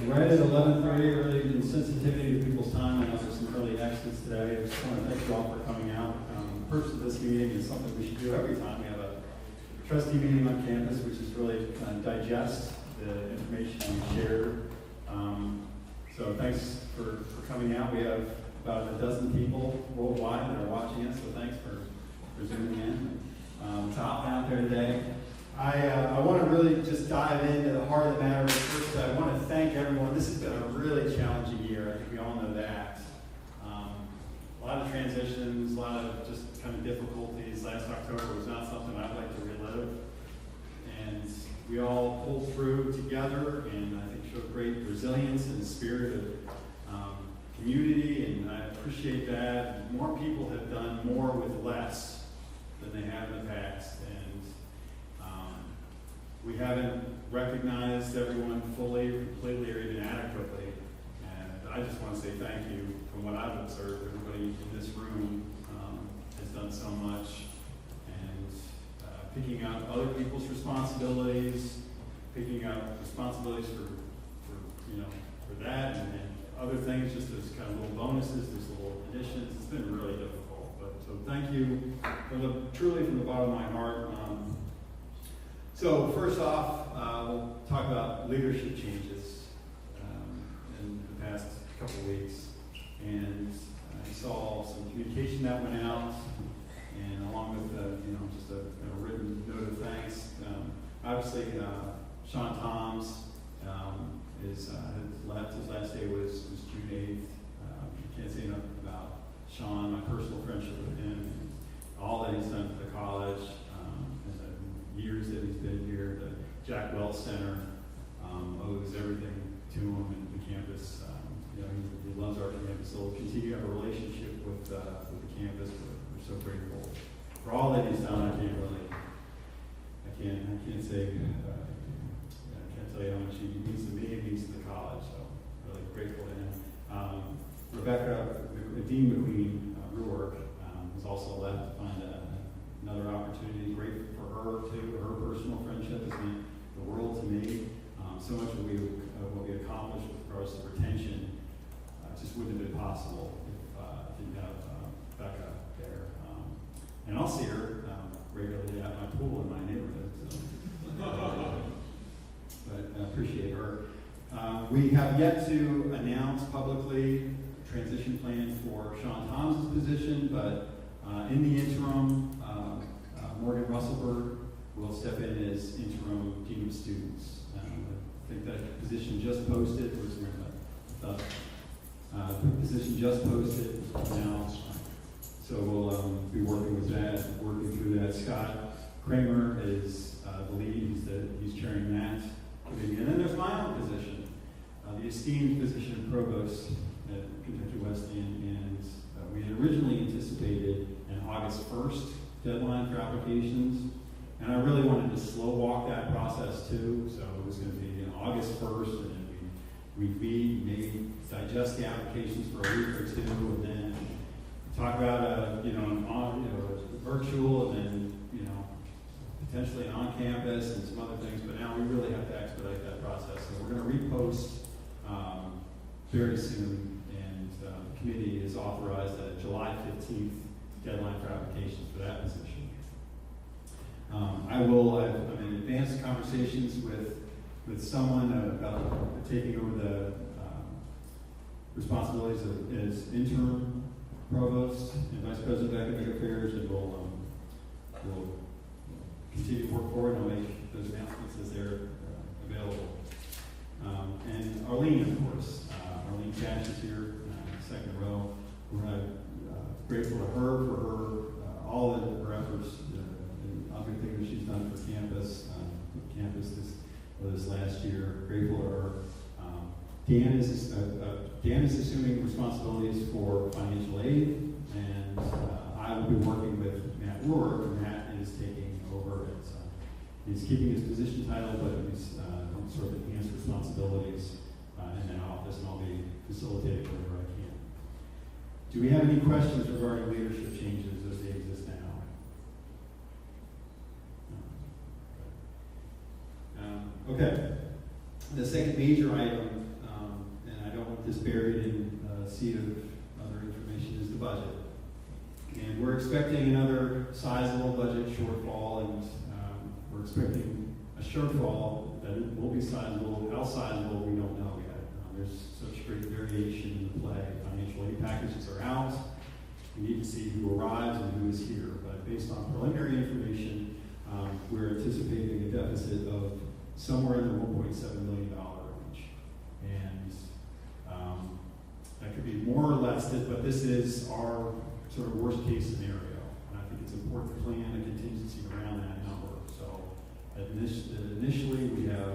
Right at 11:30, really in sensitivity to people's time. I know there's some early exits today. I just want to thank you all for coming out. The purpose of this meeting is something we should do every time we have a trustee meeting on campus, which is really digest the information we shared. So thanks for coming out. We have about a dozen people worldwide that are watching us, so thanks for zooming in. To hop out there today. I want to really just dive into the heart of the matter. First, I want to thank everyone. This has been a really challenging year. I think we all know that. A lot of transitions, a lot of just kind of difficulties. Last October was not something I'd like to relive. And we all pulled through together and I think showed great resilience and spirit of community, and I appreciate that. More people have done more with less than they have in the past. We haven't recognized everyone fully, completely, or even adequately. And I just want to say thank you. From what I've observed, everybody in this room has done so much. And picking up other people's responsibilities, picking up responsibilities for that, and other things, just as kind of little bonuses, there's little additions. It's been really difficult. But so thank you truly from the bottom of my heart. So first off, we'll talk about leadership changes in the past couple of weeks. And I saw some communication that went out, and along with just a written note of thanks. Obviously, Sean Toms has left. His last day was June 8th. Can't say enough about Sean, my personal friendship with him, and all that he's done for the college. Years that he's been here, the Jack Welch Center owes everything to him and the campus. He loves our campus, so we'll continue to have a relationship with the campus. We're so grateful for all that he's done. I can't say, I can't tell you how much he means to me and means to the college. So really grateful to him. Rebecca, Dean McQueen, Ruark, has also left to find another opportunity. Great for her too. Her personal friendship has meant the world to me. So much of what we accomplished with regards to retention just wouldn't have been possible if I didn't have Becca there. And I'll see her regularly at my pool in my neighborhood. So. But I appreciate her. We have yet to announce publicly a transition plan for Sean Toms' position, but in the interim, Morgan Russellberg will step in as interim dean of students. I think that position just posted. The position just posted now, so we'll be working with that, working through that. Scott Kramer is the lead. He's chairing that committee, and then there's my own position, the esteemed position of provost at Kentucky Wesleyan, and we had originally anticipated an August 1st deadline for applications, and I really wanted to slow walk that process too, so it was going to be August 1st, and then we'd maybe digest the applications for a week or two, and then talk about virtual, and then potentially on-campus and some other things, but now we really have to expedite that process, so we're going to repost very soon, and the committee is authorized a July 15th deadline for applications for that position. I'm in advanced conversations with someone about taking over the responsibilities as interim provost and vice president of academic affairs, and we'll continue to work forward and I'll make those announcements as they're available. And Arlene, of course, Arlene Cash is here, second row. We're grateful to her for all of her efforts and everything that she's done for campus this last year. Grateful to her. Dan is assuming responsibilities for financial aid, and I will be working with Matt Rourke, and Matt is taking over. He's keeping his position title, but he's sort of enhanced responsibilities in that office, and I'll be facilitating wherever I can. Do we have any questions regarding leadership changes as they exist now? No. Okay. The second major item buried in a sea of other information is the budget. And we're expecting another sizable budget shortfall, and we're expecting a shortfall that will be sizable. How sizable, we don't know yet. There's such great variation in the play. Financial aid packages are out. We need to see who arrives and who is here. But based on preliminary information, we're anticipating a deficit of somewhere in the $1.7 million range. And that could be more or less, but this is our sort of worst case scenario. And I think it's important to plan a contingency around that number. So initially we have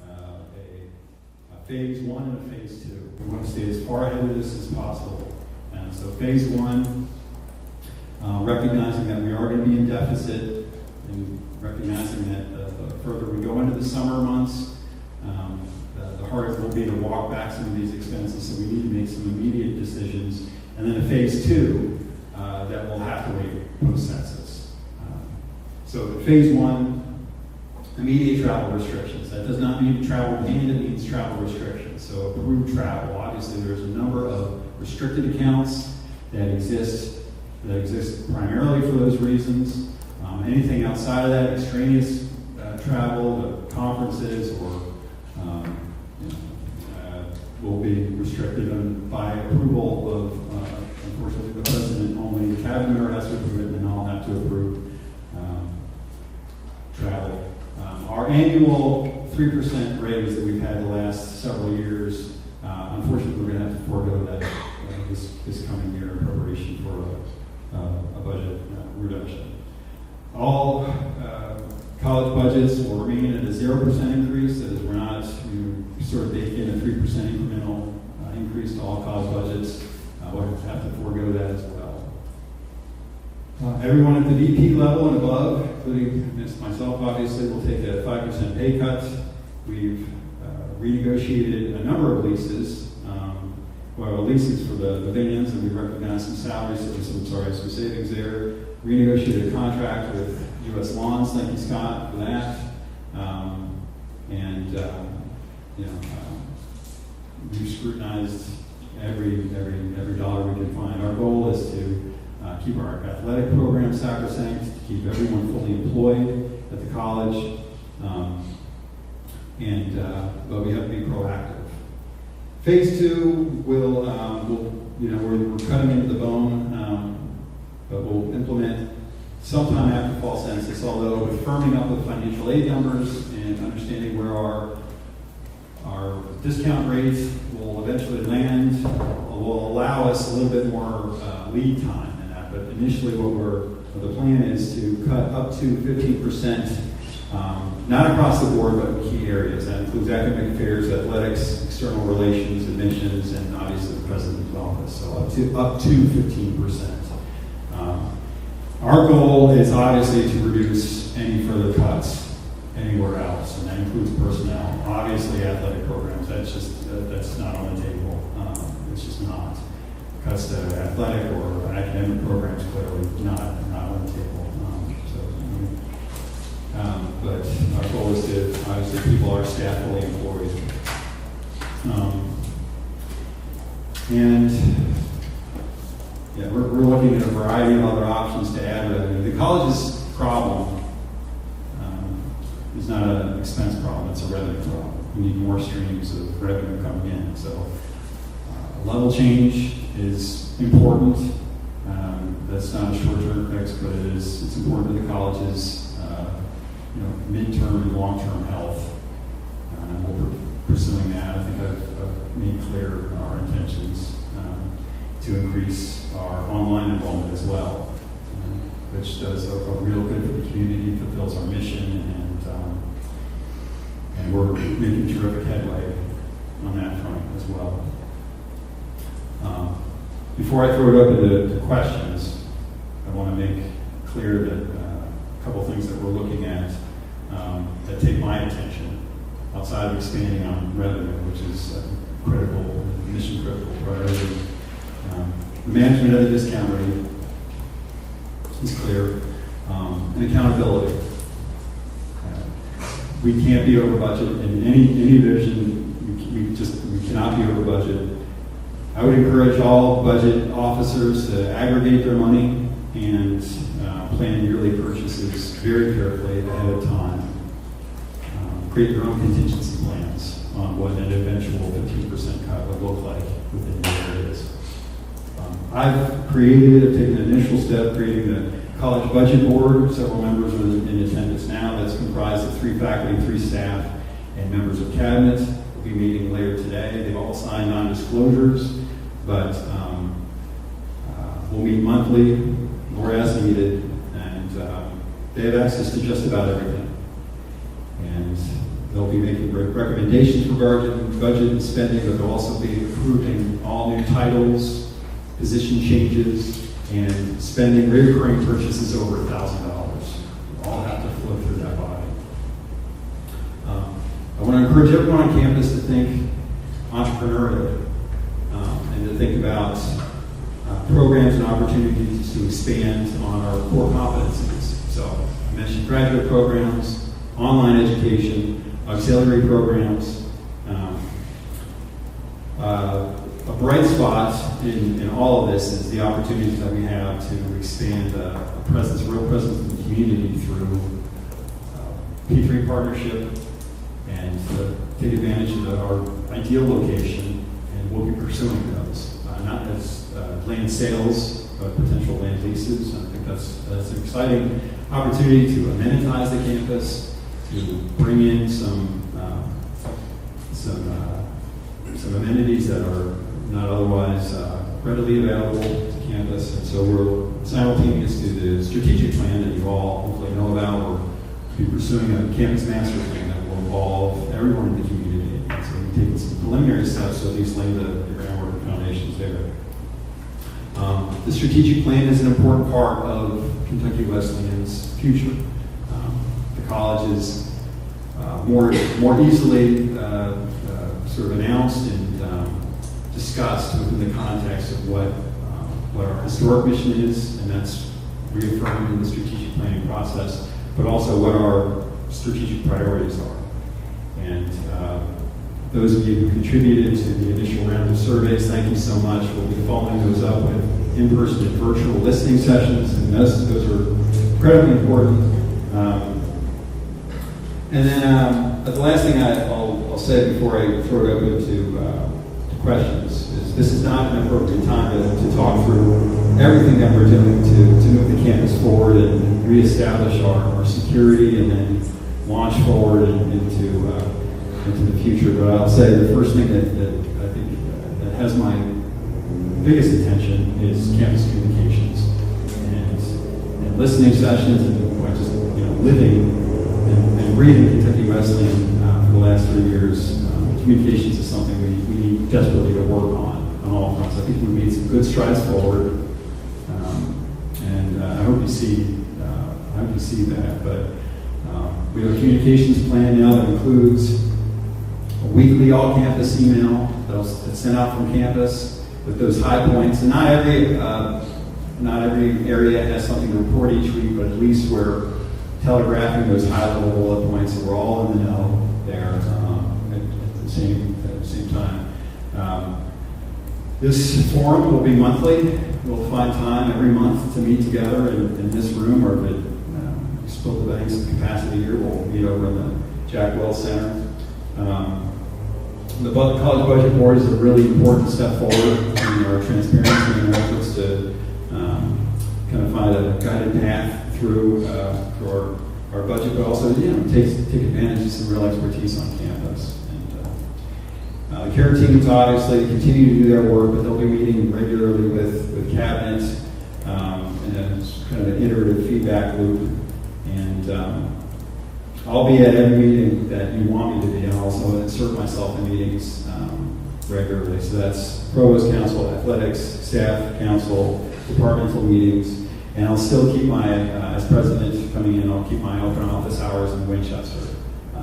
a phase one and a phase two. We want to stay as far ahead of this as possible. And so phase one, recognizing that we are going to be in deficit, and recognizing that the further we go into the summer months, the harder it will be to walk back some of these expenses, so we need to make some immediate decisions. And then a phase two that will have to wait post-census. So phase one, immediate travel restrictions. That does not mean travel ban, it means travel restrictions. So approved travel. Obviously there's a number of restricted accounts that exist primarily for those reasons. Anything outside of that, extraneous travel, the conferences, or will be restricted by approval of, unfortunately, the president only. The cabinet member has to approve it, and then I'll have to approve travel. Our annual 3% raise that we've had the last several years, unfortunately, we're going to have to forego that this coming year in preparation for a budget reduction. All college budgets will remain at a 0% increase. That is, we're not sort of bake in a 3% incremental increase to all college budgets. We'll have to forego that as well. Everyone at the VP level and above, including myself, obviously, will take a 5% pay cut. We've renegotiated a number of leases. Leases for the vans, and we recognize some salaries, some savings there. Renegotiated a contract with U.S. Lawns. Thank you, Scott, for that. We've scrutinized every dollar we can find. Our goal is to keep our athletic program sacrosanct, to keep everyone fully employed at the college, but we have to be proactive. Phase two we're cutting into the bone, but we'll implement sometime after fall census, although with firming up the financial aid numbers and understanding where our discount rates will eventually land, will allow us a little bit more lead time in that. But initially what the plan is to cut up to 15%, not across the board, but in key areas. That includes academic affairs, athletics, external relations, admissions, and obviously the president's office. So up to 15%. Our goal is obviously to reduce any further cuts anywhere else, and that includes personnel. Obviously, athletic programs, that's not on the table. It's just not. Cuts to athletic or academic programs, clearly not on the table. But our goal is to obviously keep all our staff fully employed. We're looking at a variety of other options to add revenue. The college's problem is not an expense problem, it's a revenue problem. We need more streams of revenue coming in. So level change is important. That's not a short-term fix, but it's important to the college's midterm and long-term health. We're pursuing that. I think I've made clear our intentions to increase our online enrollment as well, which does a real good for the community, fulfills our mission, and we're making terrific headway on that front as well. Before I throw it open to questions, I want to make clear that a couple things that we're looking at that take my attention outside of expanding on revenue, which is critical, mission critical priority. The management of the discount rate is clear, and accountability. We can't be over budget in any division. We cannot be over budget, I would encourage all budget officers to aggregate their money and plan yearly purchases very carefully ahead of time. Create your own contingency plans on what an eventual 15% cut would look like within the areas. I've taken an initial step creating the college budget board. Several members are in attendance now. That's comprised of 3 faculty, 3 staff, and members of cabinet. We'll be meeting later today. They've all signed non-disclosures, but we'll meet monthly or as needed, and they have access to just about everything. And they'll be making recommendations regarding budget and spending, but they'll also be approving all new titles, position changes, and spending recurring purchases over $1,000. All have to flow through that body. I want to encourage everyone on campus to think entrepreneurially and to think about programs and opportunities to expand on our core competencies. So I mentioned graduate programs, online education, auxiliary programs. A bright spot in all of this is the opportunities that we have to expand a real presence in the community through P3 partnership and take advantage of our ideal location, and we'll be pursuing those. Not as land sales, but potential land leases. I think that's an exciting opportunity to amenitize the campus, to bring in some amenities that are not otherwise readily available to campus. And so we're simultaneous to the strategic plan that you all hopefully know about. We'll be pursuing a campus master plan that will involve everyone in the community. And so we're taking some preliminary steps to at least lay the groundwork and foundations there. The strategic plan is an important part of Kentucky Wesleyan's future. The college is more easily sort of announced and discussed within the context of what our historic mission is, and that's reaffirmed in the strategic planning process, but also what our strategic priorities are. And those of you who contributed to the initial round of surveys, thank you so much. We'll be following those up with in-person and virtual listening sessions, and those are incredibly important. And then the last thing I'll say before I throw it open to questions is this is not an appropriate time to talk through everything that we're doing to move the campus forward and reestablish our security and then launch forward into the future. But I'll say the first thing that I think that has my biggest attention is campus communications and listening sessions and just living and reading Kentucky Wesleyan for the last 3 years. Communications is something we need desperately to work on all fronts. I think we made some good strides forward, and I hope you see that. But we have a communications plan now that includes a weekly all-campus email that's sent out from campus with those high points. And not every area has something to report each week, but at least we're telegraphing those high-level bullet points, so we're all in the know there at the same time. This forum will be monthly. We'll find time every month to meet together in this room, or if it split the banks of capacity here, we'll meet over in the Jack Wells Center. The College Budget Board is a really important step forward in our transparency and our efforts to kind of find a guided path through our budget, but also take advantage of some real expertise on campus. And the CARE teams obviously continue to do their work, but they'll be meeting regularly with cabinet, and it's kind of an iterative feedback loop. And I'll be at every meeting that you want me to be. I'll also insert myself in meetings regularly. So that's Provost Council, Athletics, Staff Council, departmental meetings. And I'll still keep as president coming in, I'll keep my open office hours in Winchester.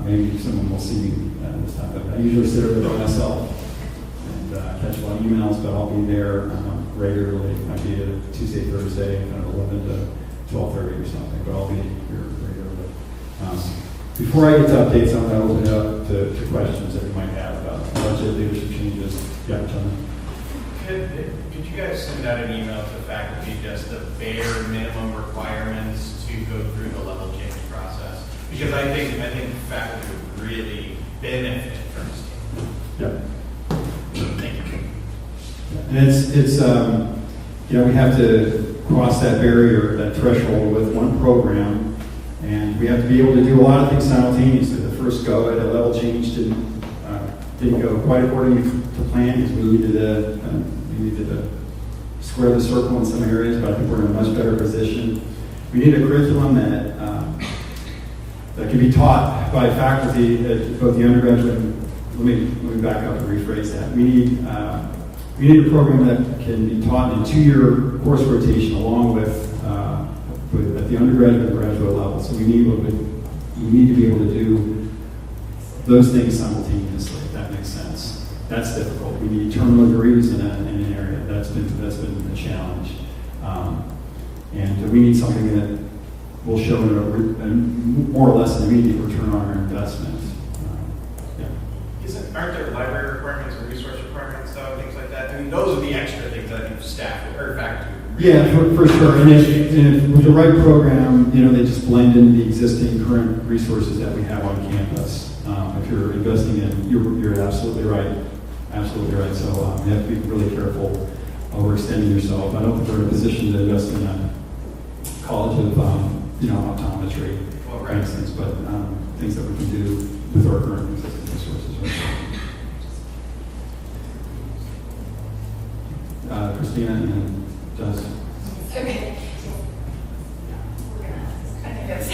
Maybe someone will see me this time, but I usually sit over by myself and catch a lot of emails, but I'll be there regularly. Might be a Tuesday, Thursday, kind of 11 to 12:30 or something, but I'll be here regularly. Before I get to updates, I'm going to open it up to questions that you might have about budget, leadership changes. Yeah, John. Could you guys send out an email to faculty just the bare minimum requirements to go through the level change process? Because I think faculty would really benefit from this. Yeah. Thank you. And it's we have to cross that barrier, that threshold with one program, and we have to be able to do a lot of things simultaneously. The first go at a level change didn't go quite according to plan because we needed to square the circle in some areas, but I think we're in a much better position. We need a curriculum that can be taught by faculty at both the undergraduate and let me back up and rephrase that. We need a program that can be taught in a 2-year course rotation along with at the undergraduate and graduate level. So we need to be able to do those things simultaneously, if that makes sense. That's difficult. We need terminal degrees in an area. That's been a challenge. And we need something that will show a more or less an immediate return on our investment. Aren't there library requirements and resource requirements, though, things like that? I mean, those are the extra things that I think staff or faculty would really Yeah, for sure. And if with the right program, they just blend in the existing current resources that we have on campus. If you're investing in, you're absolutely right. Absolutely right. So you have to be really careful overextending yourself. I don't think we're in a position to invest in a college of optometry, for instance, but things that we can do with our current existing resources. Right? Christina and Jess. Okay. I think that's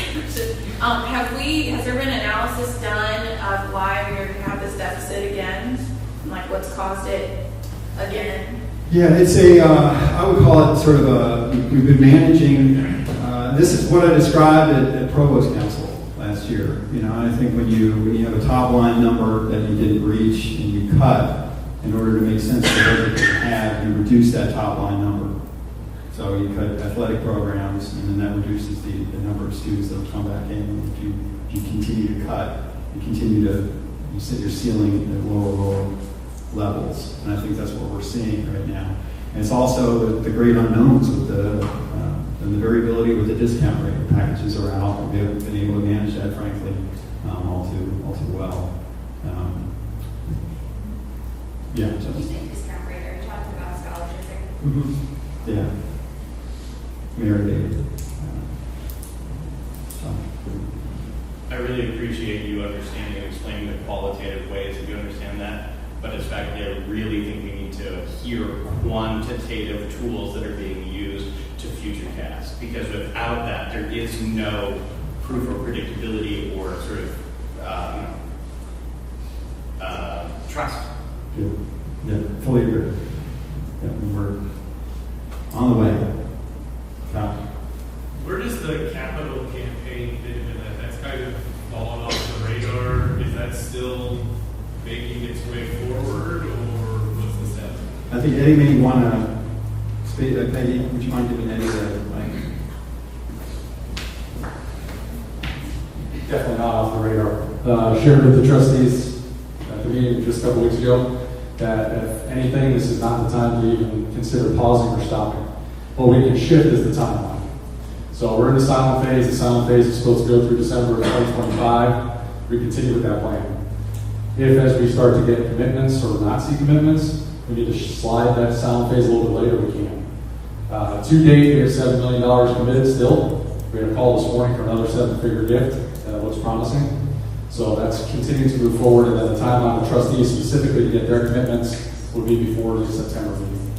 has there been analysis done of why we have this deficit again? Like what's caused it again? Yeah, it's I would call it sort of we've been managing, this is what I described at Provost Council last year. I think when you have a top line number that you didn't reach and you cut in order to make sense of the budget that you have, you reduce that top line number. So you cut athletic programs, and then that reduces the number of students that will come back in. If you continue to cut, you set your ceiling at lower levels. And I think that's what we're seeing right now. And it's also the great unknowns with and the variability with the discount rate. Packages are out, and we haven't been able to manage that, frankly, all too well. Yeah. When you say discount rate, are you talking about scholarships? Mm-hmm. Yeah. Merit. I really appreciate you understanding and explaining the qualitative ways that you understand that. But as faculty, I really think we need to hear quantitative tools that are being used to future cast. Because without that, there is no proof or predictability or sort of trust. Yeah, fully agree. Yeah, we're on the way. Where does the capital campaign fit into that? That's kind of fallen off the radar. Is that still making its way forward, or what's the status? I think Eddie may want to speak. Peggy, would you mind giving Eddie the mic? Definitely not off the radar. Shared with the trustees at the meeting just a couple weeks ago that if anything, this is not the time to even consider pausing or stopping. What we can shift is the timeline. So we're in the silent phase. The silent phase is supposed to go through December of 2025. We continue with that plan. If as we start to get commitments or not see commitments, we need to slide that silent phase a little bit later, we can. To date, we have $7 million committed still. We had a call this morning for another 7-figure gift that looks promising. So that's continuing to move forward, and then the timeline of trustees specifically to get their commitments would be before the September meeting.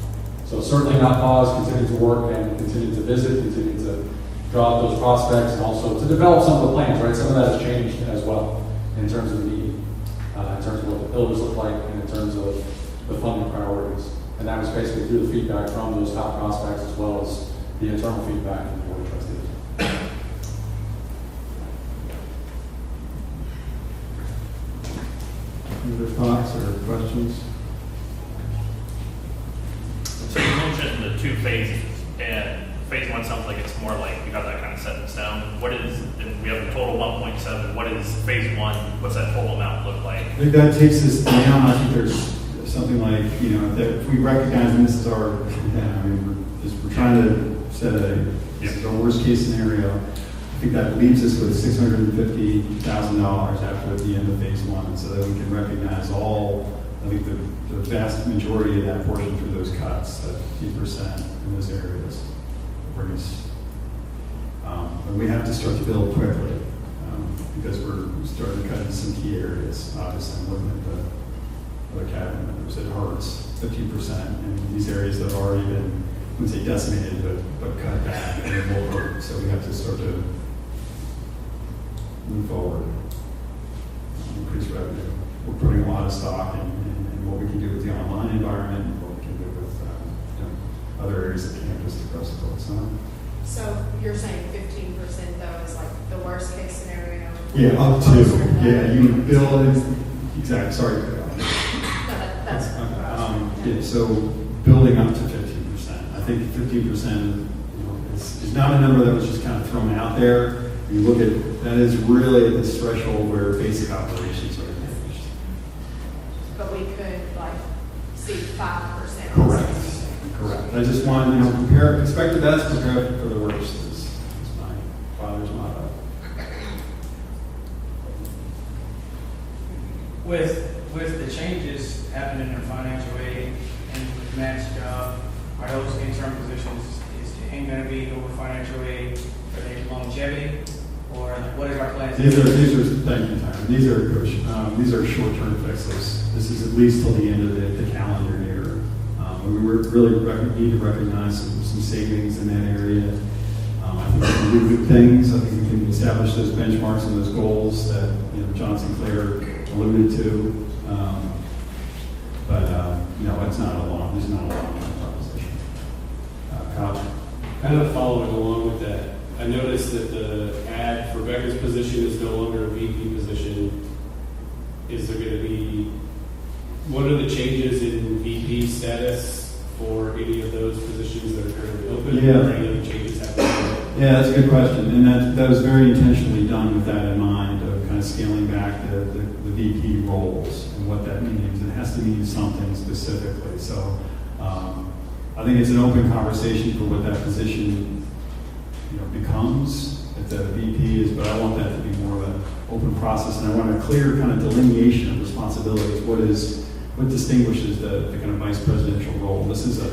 So certainly not pause, continue to work and continue to visit, continue to draw up those prospects, and also to develop some of the plans, right? Some of that has changed as well in terms of the need, in terms of what the pillars look like, and in terms of the funding priorities. And that was basically through the feedback from those top prospects as well as the internal feedback from the board of trustees. Any other thoughts or questions? So you mentioned the two phases, and phase one sounds like it's more like we have that kind of set in stone. What is, if we have a total 1.7, what is phase one? What's that total amount look like? I think that takes us down. I think there's something like, you know, that if we recognize, and this is our, I mean, we're trying to set this is our worst case scenario. I think that leaves us with $650,000 after the end of phase one, so that we can recognize all, I think the vast majority of that portion through those cuts, that 50% in those areas. But we have to start to build quickly, because we're starting to cut in some key areas. Obviously, I'm looking at the other cabinet members, it hurts 15% in these areas that have already been, I wouldn't say decimated, but cut back, and it will hurt. So we have to start to move forward, increase revenue. We're putting a lot of stock in what we can do with the online environment, and what we can do with other areas of campus to press the books on. So you're saying 15% though is like the worst case scenario? Yeah, up to. Yeah, you would build it. Exactly. Sorry. No, that's Yeah, so building up to 15%. I think 15% is not a number that was just kind of thrown out there. You look at, that is really at this threshold where basic operations are managed. But we could like see 5%. Correct. Correct. I just want, expect the best, prepare for the worst is my father's motto. With the changes happening in financial aid and with Matt's job, are those interim positions, is the aim going to be over financial aid, are they longevity, or what is our plan? These are thank you, Tyler. These are short-term fixes. This is at least till the end of the calendar year. We really need to recognize some savings in that area. I think we can do good things. I think we can establish those benchmarks and those goals that John Sinclair alluded to. It's not a there's not a long-term proposition. Kyle? Kind of following along with that, I noticed that the ad for Becca's position is no longer a VP position. Is there going to be, what are the changes in VP status for any of those positions that are currently open? Yeah. Or any other changes happening? Yeah, that's a good question, and that was very intentionally done with that in mind, of kind of scaling back the VP roles and what that means. It has to mean something specifically. So I think it's an open conversation for what that position becomes. If the VP is, but I want that to be more of an open process, and I want a clear kind of delineation of responsibilities. What distinguishes the kind of vice presidential role? This is a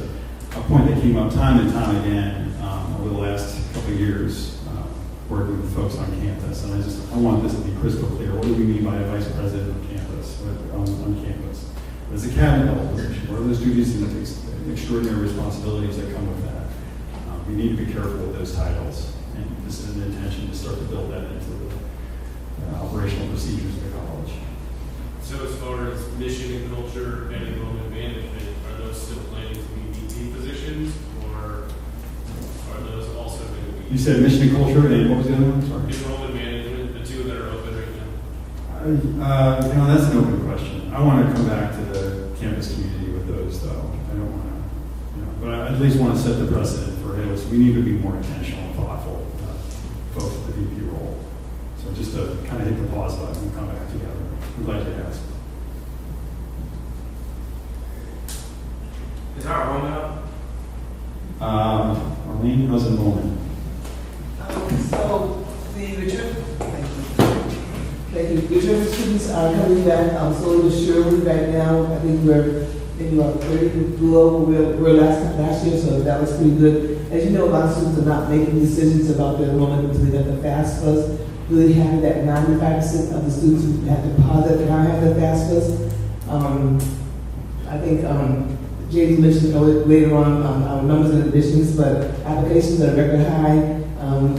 point that came up time and time again over the last couple of years, working with folks on campus. And I want this to be crystal clear. What do we mean by a vice president on campus? On campus, as a cabinet level position, what are those duties and the extraordinary responsibilities that come with that? We need to be careful with those titles, and this is an intention to start to build that into the operational procedures of the college. So as far as mission and culture and enrollment management, are those still planning to be VP positions, or are those also going to be? You said mission and culture, and what was the other one? Sorry. Enrollment management, the two that are open right now. That's an open question. I want to come back to the campus community with those, though. I don't want to, but I at least want to set the precedent for it. We need to be more intentional and thoughtful, folks at the VP role. So just to kind of hit the pause button and come back together. I'm glad you asked. Is our enrollment up? Arlene, how's enrollment? So the return, thank you. Returning students are coming back. So the Sherwood right now, I think we're maybe about 30 below where we were last year, so that was pretty good. As you know, a lot of students are not making decisions about their enrollment until they get the FAFSA. Really happy that 95% of the students who have deposited now have the FAFSA. I think JD mentioned later on our numbers and admissions, but applications are record high.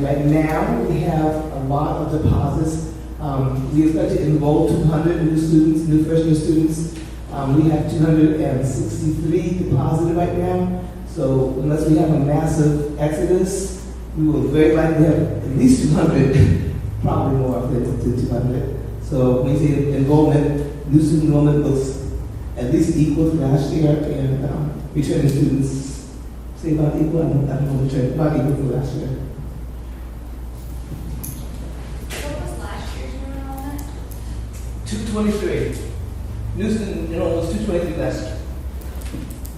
Right now, we have a lot of deposits. We expect to enroll 200 new students, new first-year students. We have 263 deposited right now. So unless we have a massive exodus, we will very likely have at least 200, probably more than 200. So when you say enrollment, new student enrollment looks at least equal to last year, and returning students say about equal. I don't know, about equal to last year. What was last year's new enrollment? 223. New student enrollment was 223 last year.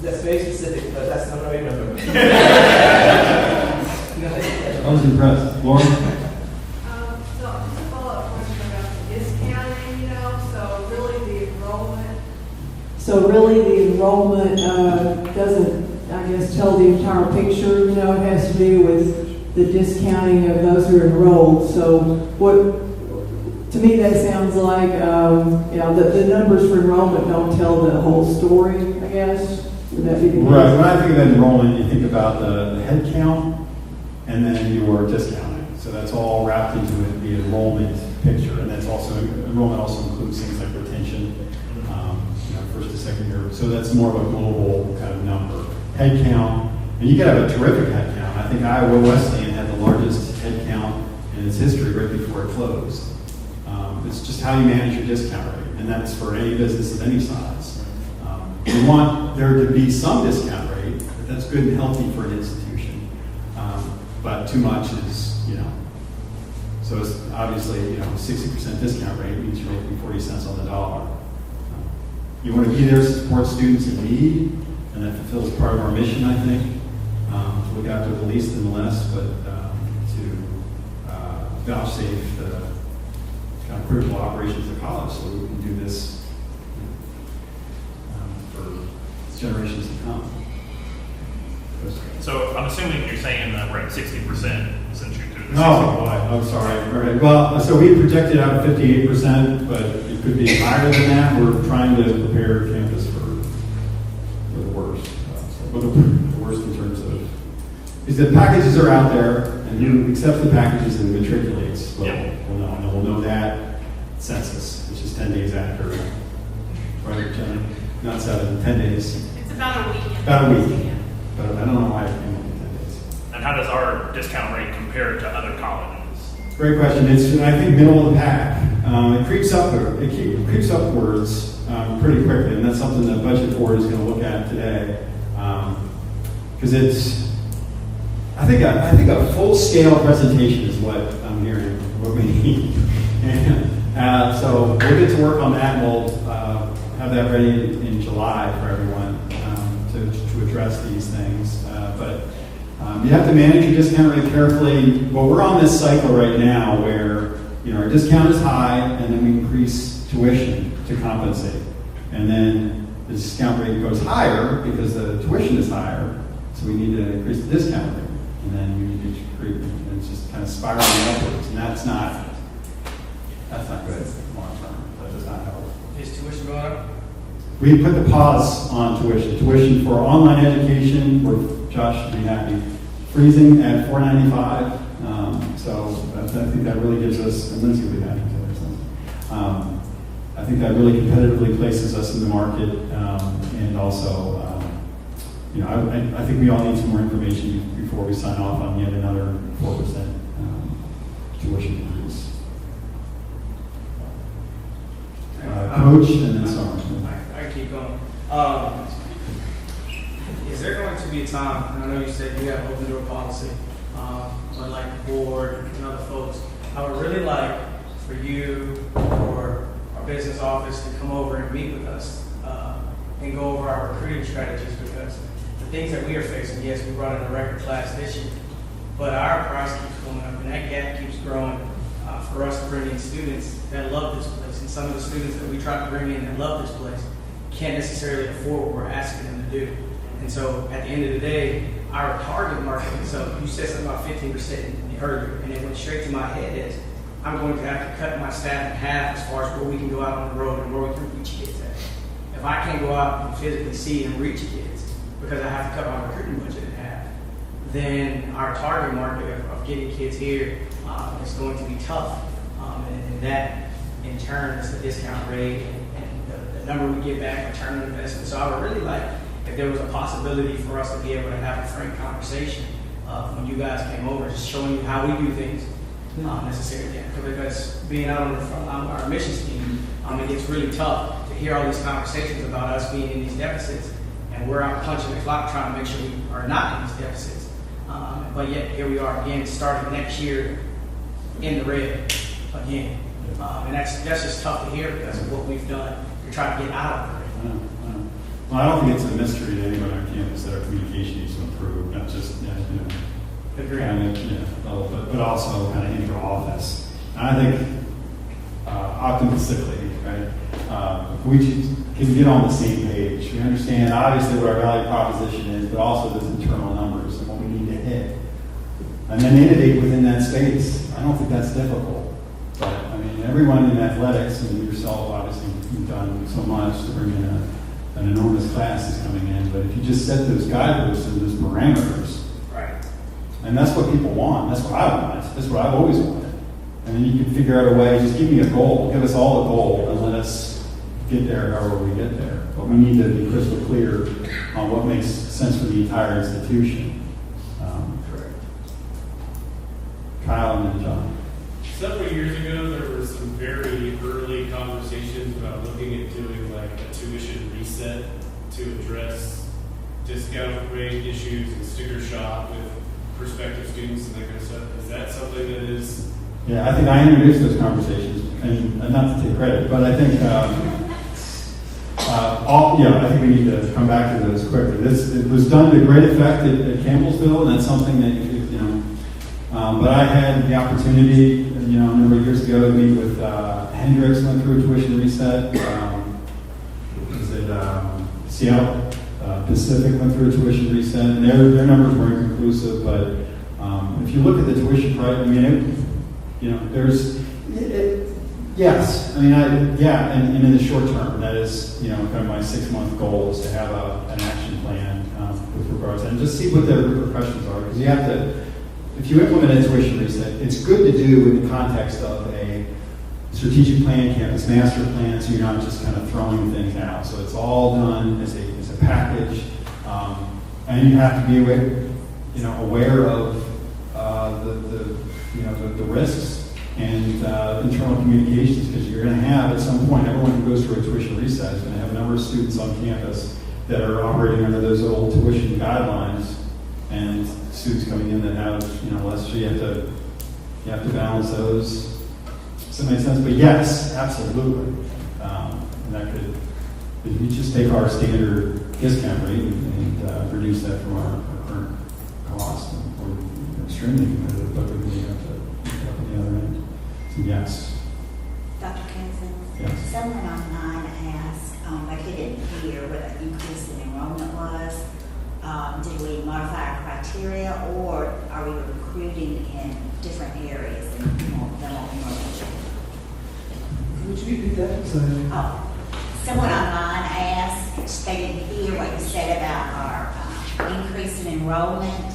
That's very specific, but that's not what I remember. I was impressed. Lauren? So just a follow-up question about the discounting, so really the enrollment. So really, the enrollment doesn't, I guess, tell the entire picture. It has to do with the discounting of those who are enrolled. So to me, that sounds like, the numbers for enrollment don't tell the whole story, I guess. Would that be the case? Right. When I think of enrollment, you think about the head count and then your discounting. So that's all wrapped into the enrollment picture. And that's also, enrollment also includes things like retention, first to second year. So that's more of a global kind of number. Head count, and you could have a terrific head count. I think Iowa Wesleyan had the largest head count in its history right before it closed. It's just how you manage your discount rate, and that's for any business of any size. You want there to be some discount rate, but that's good and healthy for an institution. But too much is, so it's obviously, 60% discount rate means you're making 40 cents on the dollar. You want to be there to support students in need, and that fulfills part of our mission, I think, to look after the least and the less, but to vouchsafe the kind of critical operations of college so we can do this for generations to come. So I'm assuming you're saying that we're at 60% since you're doing this. Oh, boy, I'm sorry. All right. Well, so we projected out 58%, but it could be higher than that. We're trying to prepare campus for the worst. The worst in terms of, is the packages are out there, and who accepts the packages and matriculates, we'll know. And we'll know that census, which is 10 days after, right, Jenna? Not 7, 10 days. It's about a week. About a week. But I don't know why it came up in 10 days. And how does our discount rate compare to other colleges? Great question. It's, I think, middle of the pack. It creeps upwards pretty quickly, and that's something that Budget Board is going to look at today. Because it's, I think a full-scale presentation is what I'm hearing, what we need. And so we'll get to work on that, and we'll have that ready in July for everyone to address these things. But you have to manage your discount rate carefully. Well, we're on this cycle right now where our discount is high, and then we increase tuition to compensate. And then the discount rate goes higher because the tuition is higher, so we need to increase the discount rate. And then we need to create, and it's just kind of spiraling upwards, and that's not good long term. That does not help. Is tuition going up? We put the pause on tuition. Tuition for online education, where Josh should be happy, freezing at $4.95. So I think that really gives us, and Lindsay will be happy too. I think that really competitively places us in the market, and also, I think we all need some more information before we sign off on yet another 4% tuition increase. Coach, and then Summer. I keep going. Is there going to be a time, and I know you said you have open door policy, but like the board and other folks, I would really like for you or our business office to come over and meet with us and go over our recruiting strategies, because the things that we are facing, yes, we brought in a record class this year, but our price keeps going up and that gap keeps growing for us to bring in students that love this place. And some of the students that we try to bring in that love this place can't necessarily afford what we're asking them to do. And so at the end of the day, our target market, so you said something about 15% earlier, and it went straight to my head is, I'm going to have to cut my staff in half as far as where we can go out on the road and where we can reach kids at. If I can't go out and physically see and reach kids because I have to cut my recruiting budget in half, then our target market of getting kids here is going to be tough. And that, in turn, is the discount rate and the number we get back, return on investment. So I would really like if there was a possibility for us to be able to have a frank conversation when you guys came over, just showing you how we do things necessarily. Because being out on the front line of our admissions team, it gets really tough to hear all these conversations about us being in these deficits, and we're out punching the clock trying to make sure we are not in these deficits. But yet here we are again, starting next year in the red again. And that's just tough to hear because of what we've done to try to get out of the red. I don't think it's a mystery to anyone on campus that our communication needs to improve, not just, Agreed. kind of, but also kind of inter-office. And I think optimistically, right, if we can get on the same page, we understand obviously what our value proposition is, but also those internal numbers and what we need to hit. And then innovate within that space. I don't think that's difficult. But, I mean, everyone in athletics, and yourself, obviously, you've done so much to bring in an enormous class is coming in. But if you just set those guideposts and those parameters, Right. and that's what people want. That's what I want. That's what I've always wanted. And then you can figure out a way, just give me a goal. Give us all a goal and let us get there however we get there. But we need to be crystal clear on what makes sense for the entire institution. Correct. Kyle and then John. Several years ago, there were some very early conversations about looking at doing like a tuition reset to address discount rate issues and sticker shock with prospective students and that kind of stuff. Is that something that is? Yeah, I think I introduced those conversations, and not to take credit, but I think I think we need to come back to those quickly. It was done to great effect at Campbellsville, and that's something that but I had the opportunity, a number of years ago to meet with Hendrix, went through a tuition reset. Was it Seattle Pacific went through a tuition reset, and their numbers were inconclusive. But if you look at the tuition price, I mean, yes, I mean, and in the short term, that is, kind of my 6-month goal is to have an action plan with regards to, and just see what the repercussions are, because you have to. If you implement a tuition reset, it's good to do in the context of a strategic plan, campus master plan, so you're not just kind of throwing things out. So it's all done as a package, and you have to be aware of the risks and internal communications, because you're going to have at some point everyone who goes through a tuition reset is going to have a number of students on campus that are operating under those old tuition guidelines, and students coming in that have less. So you have to balance those. Does that make sense? But yes, absolutely. And that could, if we just take our standard discount rate and reduce that from our current cost, we're extremely competitive, but we really have to pick up on the other end. So yes. Dr. Kenson? Yes. Someone online asked, like they didn't hear what the increase in enrollment was. Did we modify our criteria, or are we recruiting in different areas and more enrollment? Would you repeat that? Sorry. Oh, someone online asked, they didn't hear what you said about our increase in enrollment.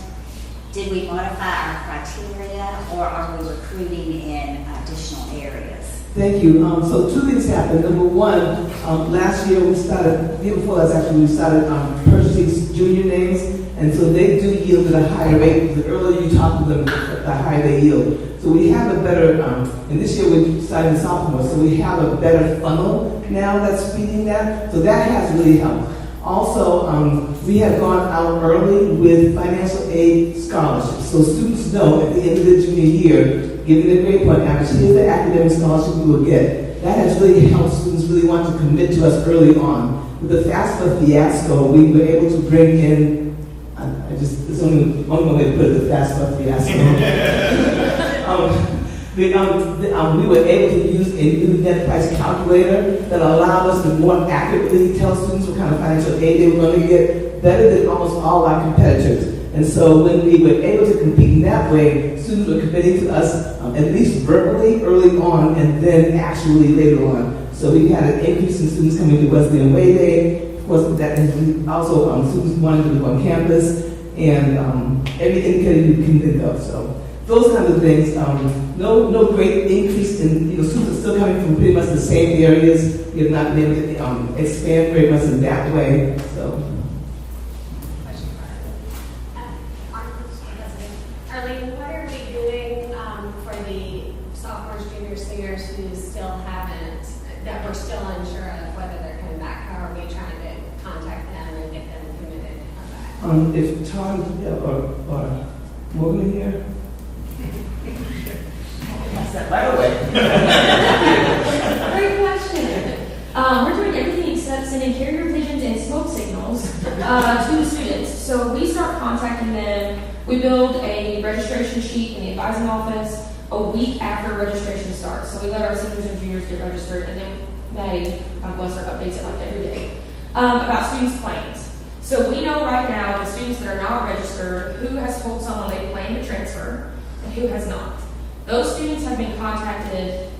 Did we modify our criteria, or are we recruiting in additional areas? Thank you. So 2 things happened. Number one, last year we started, the year before last actually, we started purchasing junior names, and so they do yield at a higher rate. The earlier you talk to them, the higher they yield. So we have a better, and this year we're starting sophomores, so we have a better funnel now that's feeding that. So that has really helped. Also, we have gone out early with financial aid scholarships. So students know at the end of the junior year, given the grade point average, here's the academic scholarship we will get. That has really helped students really want to commit to us early on. With the FAFSA fiasco, we were able to bring in, it's only one way to put it, the FAFSA fiasco. We were able to use a new net price calculator that allowed us to more accurately tell students what kind of financial aid they were going to get, better than almost all our competitors. And so when we were able to compete in that way, students were committing to us at least verbally early on, and then actually later on. So we had an increase in students coming to Wesleyan Way Day. Of course, that and also students wanted to live on campus, and every indicator you can think of. So those kinds of things. No great increase in, students are still coming from pretty much the same areas. We have not been able to expand very much in that way. So. Arlene, what are we doing for the sophomores, juniors, seniors who still haven't, that we're still unsure of whether they're coming back? How are we trying to contact them and get them committed to come back? If Tom or Morgan here. Great question. We're doing everything except sending carrier pigeons and smoke signals to the students. So we start contacting them. We build a registration sheet in the advising office a week after registration starts. So we let our seniors and juniors get registered, and then Maddie, God bless her, updates it like every day about students' plans. So we know right now the students that are not registered who has told someone they plan to transfer and who has not. Those students have been contacted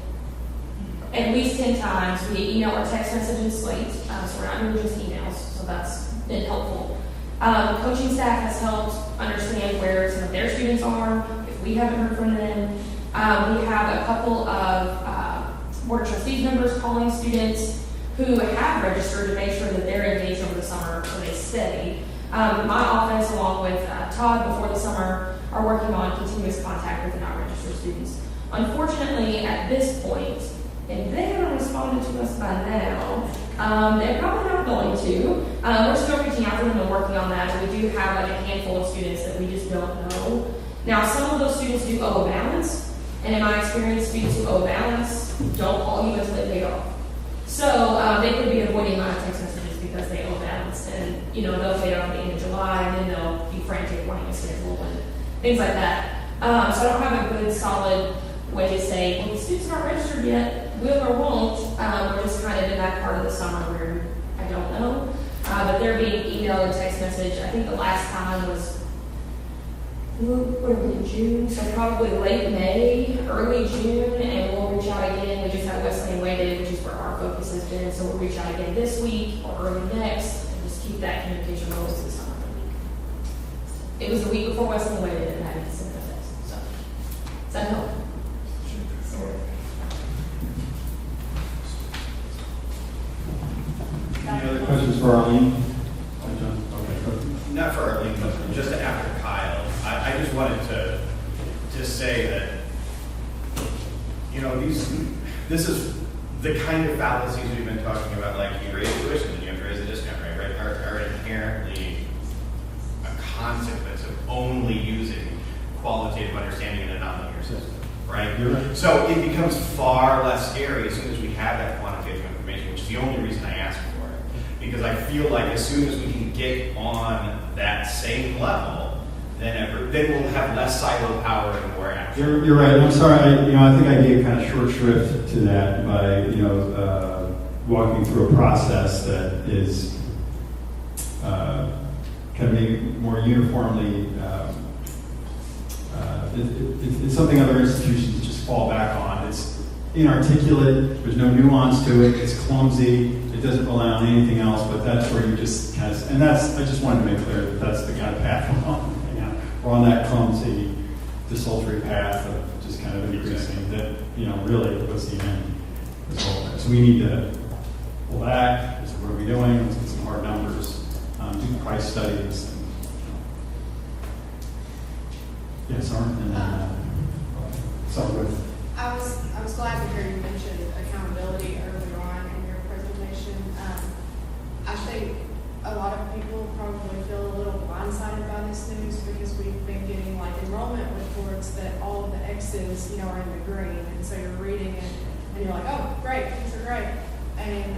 at least 10 times via email or text message and Slate. So we're not doing just emails, so that's been helpful. The coaching staff has helped understand where some of their students are, if we haven't heard from them. We have a couple of board of trustees members calling students who have registered to make sure that they're engaged over the summer so they stay. My office, along with Todd before the summer, are working on continuous contact with the not registered students. Unfortunately, at this point, and they haven't responded to us by now, they're probably not going to. We're still reaching out to them and working on that, but we do have like a handful of students that we just don't know. Now, some of those students do owe a balance, and in my experience, students who owe a balance don't call you until they pay off. So they could be avoiding my text messages because they owe balance, and they'll pay it off at the end of July, and then they'll be frantic wanting a schedule and things like that. So I don't have a good, solid way to say, well, the students aren't registered yet, will or won't. We're just kind of in that part of the summer where I don't know. But they're being emailed and text message. I think the last time was, what are we in June? So probably late May, early June, and we'll reach out again. We just have Wesleyan Weighted, which is where our focus has been. So we'll reach out again this week or early next, and just keep that communication rolling through the summer. It was the week before Wesleyan Weighted and I had to send a text. So does that help? Any other questions for Arlene? Okay. Not for Arlene, but just after Kyle, I just wanted to just say that, this is the kind of fallacies we've been talking about, like you raise tuition and you have to raise the discount rate, right, are inherently a consequence of only using qualitative understanding in a nonlinear system, right? You're right. So it becomes far less scary as soon as we have that quantitative information, which is the only reason I ask for it. Because I feel like as soon as we can get on that same level, then we'll have less silo power and more action. You're right. I'm sorry. I think I gave kind of short shrift to that by walking through a process that is kind of maybe more uniformly. It's something other institutions just fall back on. It's inarticulate. There's no nuance to it. It's clumsy. It doesn't rely on anything else. But that's where you just kind of, and that's. I just wanted to make clear that that's the kind of path we're on. We're on that clumsy, desultory path of just kind of increasing that. Really, what's the end result there? So we need to pull back. So what are we doing? Let's get some hard numbers. Do price studies. Yes, Arn, and then start with. I was glad to hear you mention accountability earlier on in your presentation. I think a lot of people probably feel a little blindsided by this news because we've been getting like enrollment reports that all of the X's, are in the green, and so you're reading it and you're like, oh, great, these are great. And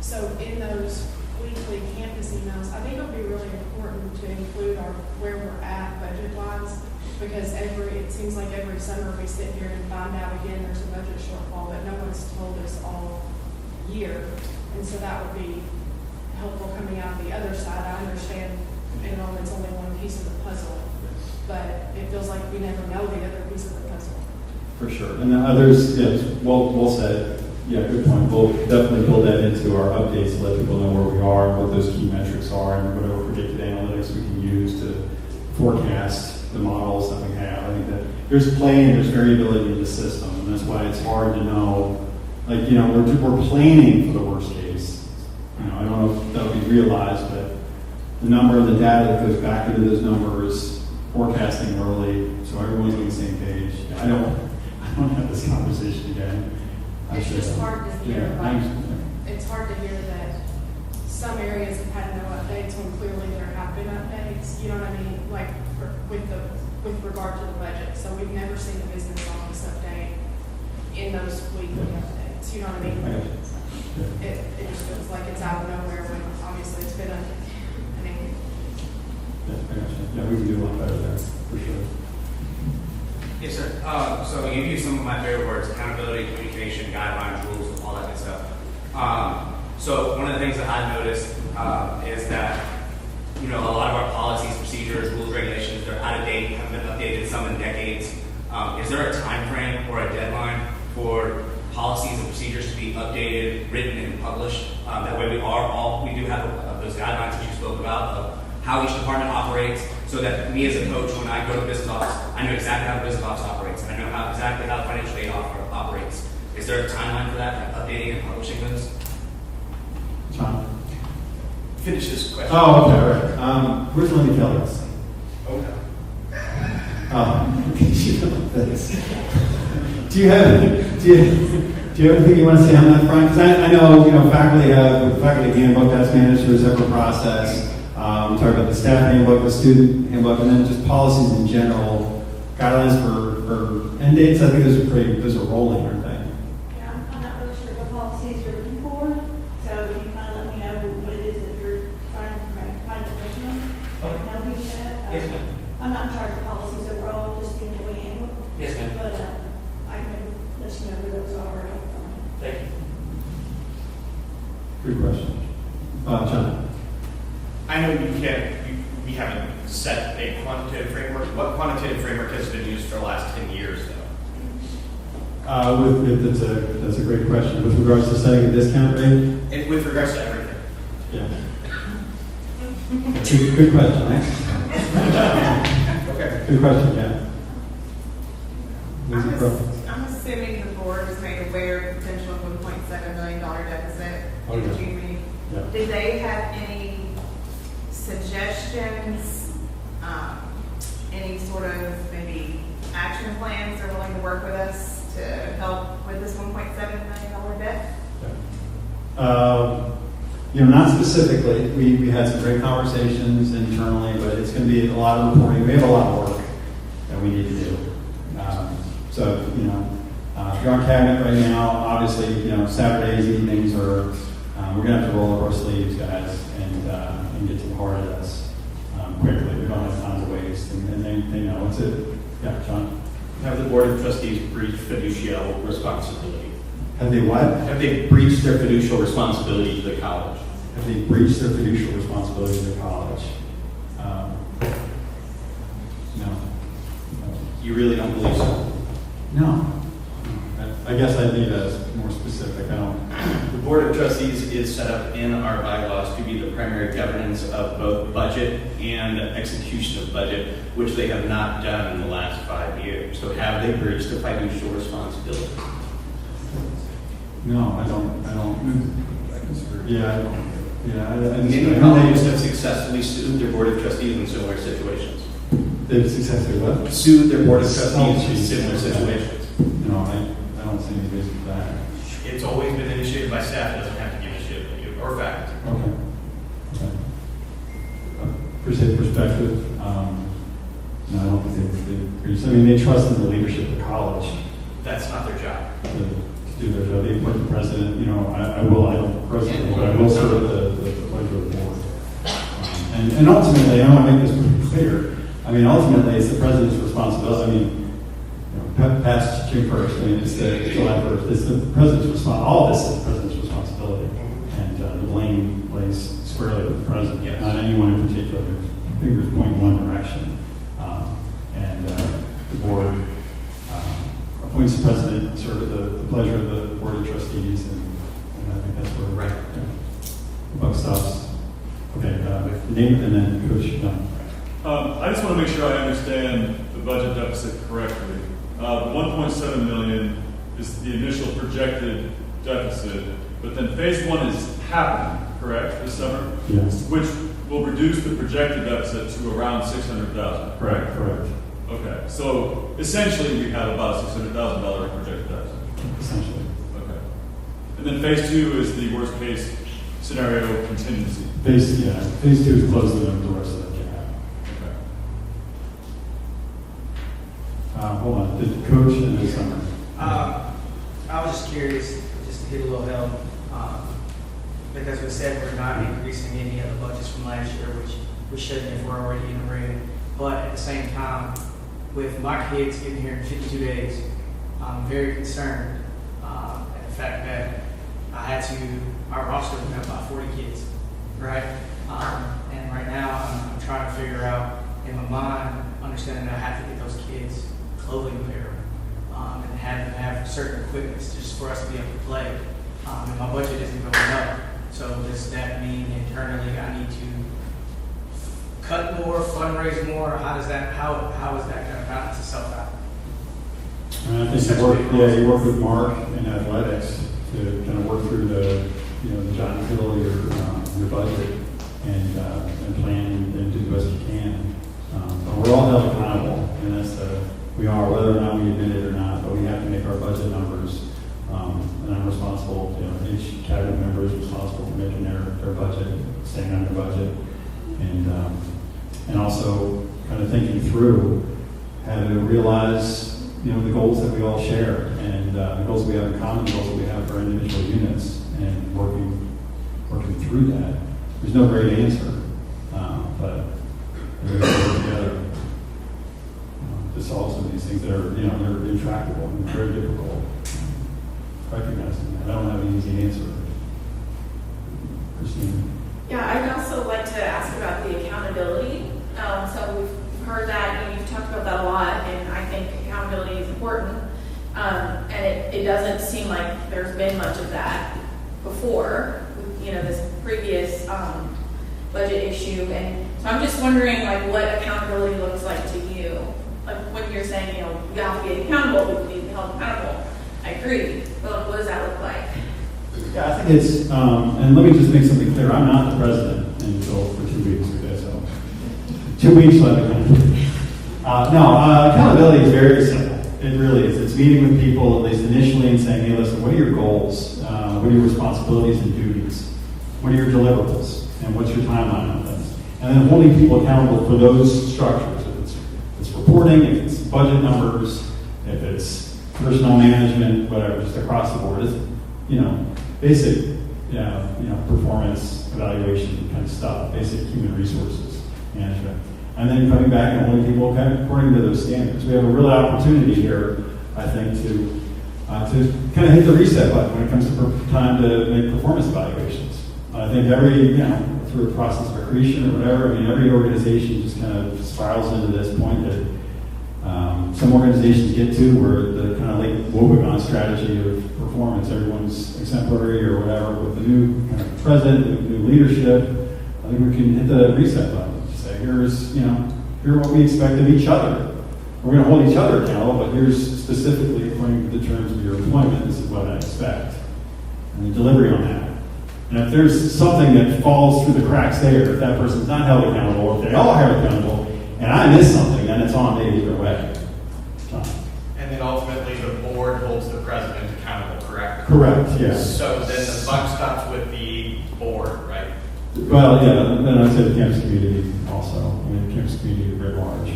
so in those weekly campus emails, I think it would be really important to include where we're at budget-wise, because it seems like every summer we sit here and find out again there's a budget shortfall, but no one's told us all year, and so that would be helpful coming out the other side. I understand enrollment's only one piece of the puzzle, but it feels like we never know the other piece of the puzzle. For sure. And the others, yes, well said. Yeah, good point. We'll definitely build that into our updates to let people know where we are, what those key metrics are, and whatever predictive analytics we can use to forecast the models that we have. I think that there's play and there's variability in the system, and that's why it's hard to know. Like, we're planning for the worst case. I don't know if that'll be realized, but the number of the data that goes back into those numbers, forecasting early, so everyone's on the same page. I don't have this conversation again. It's just hard to hear. Yeah, it's hard to hear that some areas have had no updates when clearly there have been updates. You know what I mean? Like with regard to the budget. So we've never seen the business office update in those weekly updates. maintenance, you know what I mean? I got you. It just feels like it's out of nowhere when obviously it's been Yeah, I got you. Yeah, we can do a lot better there, for sure. Yes, sir. So you used some of my favorite words: accountability, communication, guidelines, rules, all that good stuff. So one of the things that I've noticed is that a lot of our policies, procedures, rules, regulations, they're out of date, haven't been updated, some in decades. Is there a time frame or a deadline for policies and procedures to be updated, written, and published? That way we do have those guidelines that you spoke about of how each department operates, so that me as a coach, when I go to the business office, I know exactly how the business office operates. I know exactly how the financial aid operates. Is there a timeline for that, for updating and publishing those? John? Finish this question. Oh, okay, all right. Where's Lindy Kelly? Okay. Do you have anything you want to say on that front? Because I know, faculty have a faculty handbook that's managed through a separate process. We talk about the staff handbook, the student handbook, and then just policies in general, guidelines for end dates. I think those are rolling, aren't they? Yeah, I'm not really sure what policies you're looking for, so if you kind of let me know what it is that you're trying to find information on, I can help you with that. Yes, ma'am. I'm not in charge of policies overall, just the employee handbook. Yes, ma'am. But I can let you know who those are. Thank you. Good question. John? I know we haven't set a quantitative framework. What quantitative framework has been used for the last 10 years, though? That's a great question. With regards to setting a discount rate? With regards to everything. Yeah. Good question, right? Okay. Good question, yeah. I'm assuming the board was made aware of the potential $1.7 million deficit in June. Yeah. Did they have any suggestions, any sort of maybe action plans they're willing to work with us to help with this $1.7 million debt? Not specifically. We had some great conversations internally, but it's going to be a lot of reporting. We have a lot of work that we need to do. If you're on cabinet right now, obviously, Saturdays, evenings are, we're going to have to roll up our sleeves, guys, and get to the heart of this quickly. We don't have tons of waste, and they know it's it. Yeah, John? Have the Board of Trustees breached fiducial responsibility? Have they what? Have they breached their fiducial responsibility to the college? Have they breached their fiducial responsibility to the college? No. You really don't believe so? No. I guess I need a more specific. I don't. The Board of Trustees is set up in our bylaws to be the primary governance of both budget and execution of budget, which they have not done in the last 5 years. So have they breached the fiducial responsibility? No, I don't. Yeah, I don't. Yeah, Many colleges have successfully sued their Board of Trustees in similar situations. They've successfully what? Sued their Board of Trustees in similar situations. No, I don't see any reason for that. It's always been initiated by staff. It doesn't have to be initiated by you or faculty. Okay. Appreciate the perspective. No, I don't think they trust in the leadership of the college. That's not their job. To do their job. They put the president, I don't president, but I will serve the pleasure of the board. And ultimately, I want to make this pretty clear. Ultimately, it's the president's responsibility. Past June 1st, it's July 1st. It's the president's responsibility. All this is the president's responsibility. And the blame lays squarely with the president, yes. Not anyone in particular. Fingers point in one direction. The board appoints the president, serve at the pleasure of the Board of Trustees, and I think that's where Right. The buck stops. Okay, name and then Coach Dunn. I just want to make sure I understand the budget deficit correctly. The 1.7 million is the initial projected deficit, but then phase one is happening, correct, this summer? Yes. Which will reduce the projected deficit to around 600,000, correct? Correct. Okay, so essentially we have about $600,000 projected deficit. Essentially. Okay. And then phase two is the worst case scenario contingency. Phase 2 is closing up the rest of the gap. Okay. Hold on, did Coach and then Summer? I was just curious, just get a little help. Because we said we're not increasing any of the budgets from last year, which we shouldn't if we're already in the red. But at the same time, with my kids getting here in 52 days, I'm very concerned at the fact that our roster went up by 40 kids, right? And right now, I'm trying to figure out in my mind, understanding that I have to get those kids clothing apparel and have them have certain equipment just for us to be able to play. And my budget isn't going up. So does that mean internally I need to cut more, fundraise more? How is that going to balance itself out? I think you work with Mark in athletics to kind of work through the johnnyability of your budget and plan and do the best you can. But we're all held accountable, and we are, whether or not we admit it or not, but we have to make our budget numbers. And I'm responsible, each cabinet member is responsible for making their budget, staying on their budget, and also kind of thinking through how to realize, the goals that we all share, and the goals we have in common, the goals that we have for individual units, and working through that. There's no great answer, but we work together to solve some of these things that are, they're intractable and very difficult. Recognizing that. I don't have an easy answer. Christine? Yeah, I'd also like to ask about the accountability. So we've heard that, you've talked about that a lot, and I think accountability is important. And it doesn't seem like there's been much of that before, this previous budget issue. And so I'm just wondering, what accountability looks like to you. Like when you're saying, you have to be accountable, we need to be held accountable. I agree, but what does that look like? Yeah, I think it's, and let me just make something clear, I'm not the president until for 2 weeks, okay, so 2 weeks left. Accountability is very simple. It really is. It's meeting with people, at least initially, and saying, hey, listen, what are your goals? What are your responsibilities and duties? What are your deliverables? And what's your timeline on this? And then holding people accountable for those structures. If it's reporting, if it's budget numbers, if it's personnel management, whatever, just across the board. It's, basic, performance evaluation kind of stuff, basic human resources management. And then coming back and holding people according to those standards. We have a real opportunity here, I think, to kind of hit the reset button when it comes to time to make performance evaluations. I think through a process of accretion or whatever, every organization just kind of spirals into this point that some organizations get to where the kind of like woebegone strategy of performance, everyone's exemplary or whatever, with the new kind of president, new leadership. I think we can hit the reset button. Just say, here's what we expect of each other. We're going to hold each other accountable, but here's specifically according to the terms of your employment, this is what I expect. And the delivery on that. And if there's something that falls through the cracks there, if that person's not held accountable, or if they all held accountable, and I miss something, then it's on me either way. And then ultimately the board holds the president accountable, correct? Correct, yes. So then the buck stops with the board, right? Well, yeah, then I'd say the campus community also. The campus community is very large.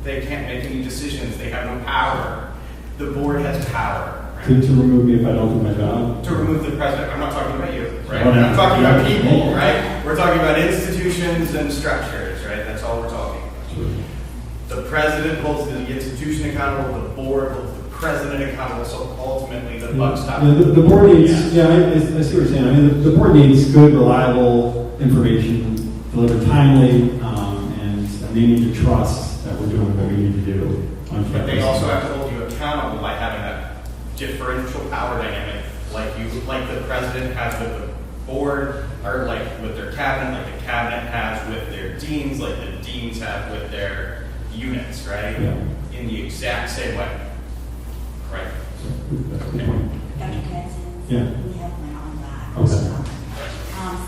They can't make any decisions. They have no power. The board has power. Right? To remove me if I don't do my job? To remove the president. I'm not talking about you, right? Oh, no. I'm talking about people, right? We're talking about institutions and structures, right? That's all we're talking about. Sure. The president holds the institution accountable, the board holds the president accountable, so ultimately the buck stops. The board needs, I see what you're saying. The board needs good, reliable information, delivered timely, and they need to trust that we're doing what we need to do. But they also have to hold you accountable by having a differential power dynamic, like the president has with the board, or like with their cabinet, like the cabinet has with their deans, like the deans have with their units, right? Yeah. In the exact same way. Right. Dr. Cousins? Yeah. We have one online. Okay.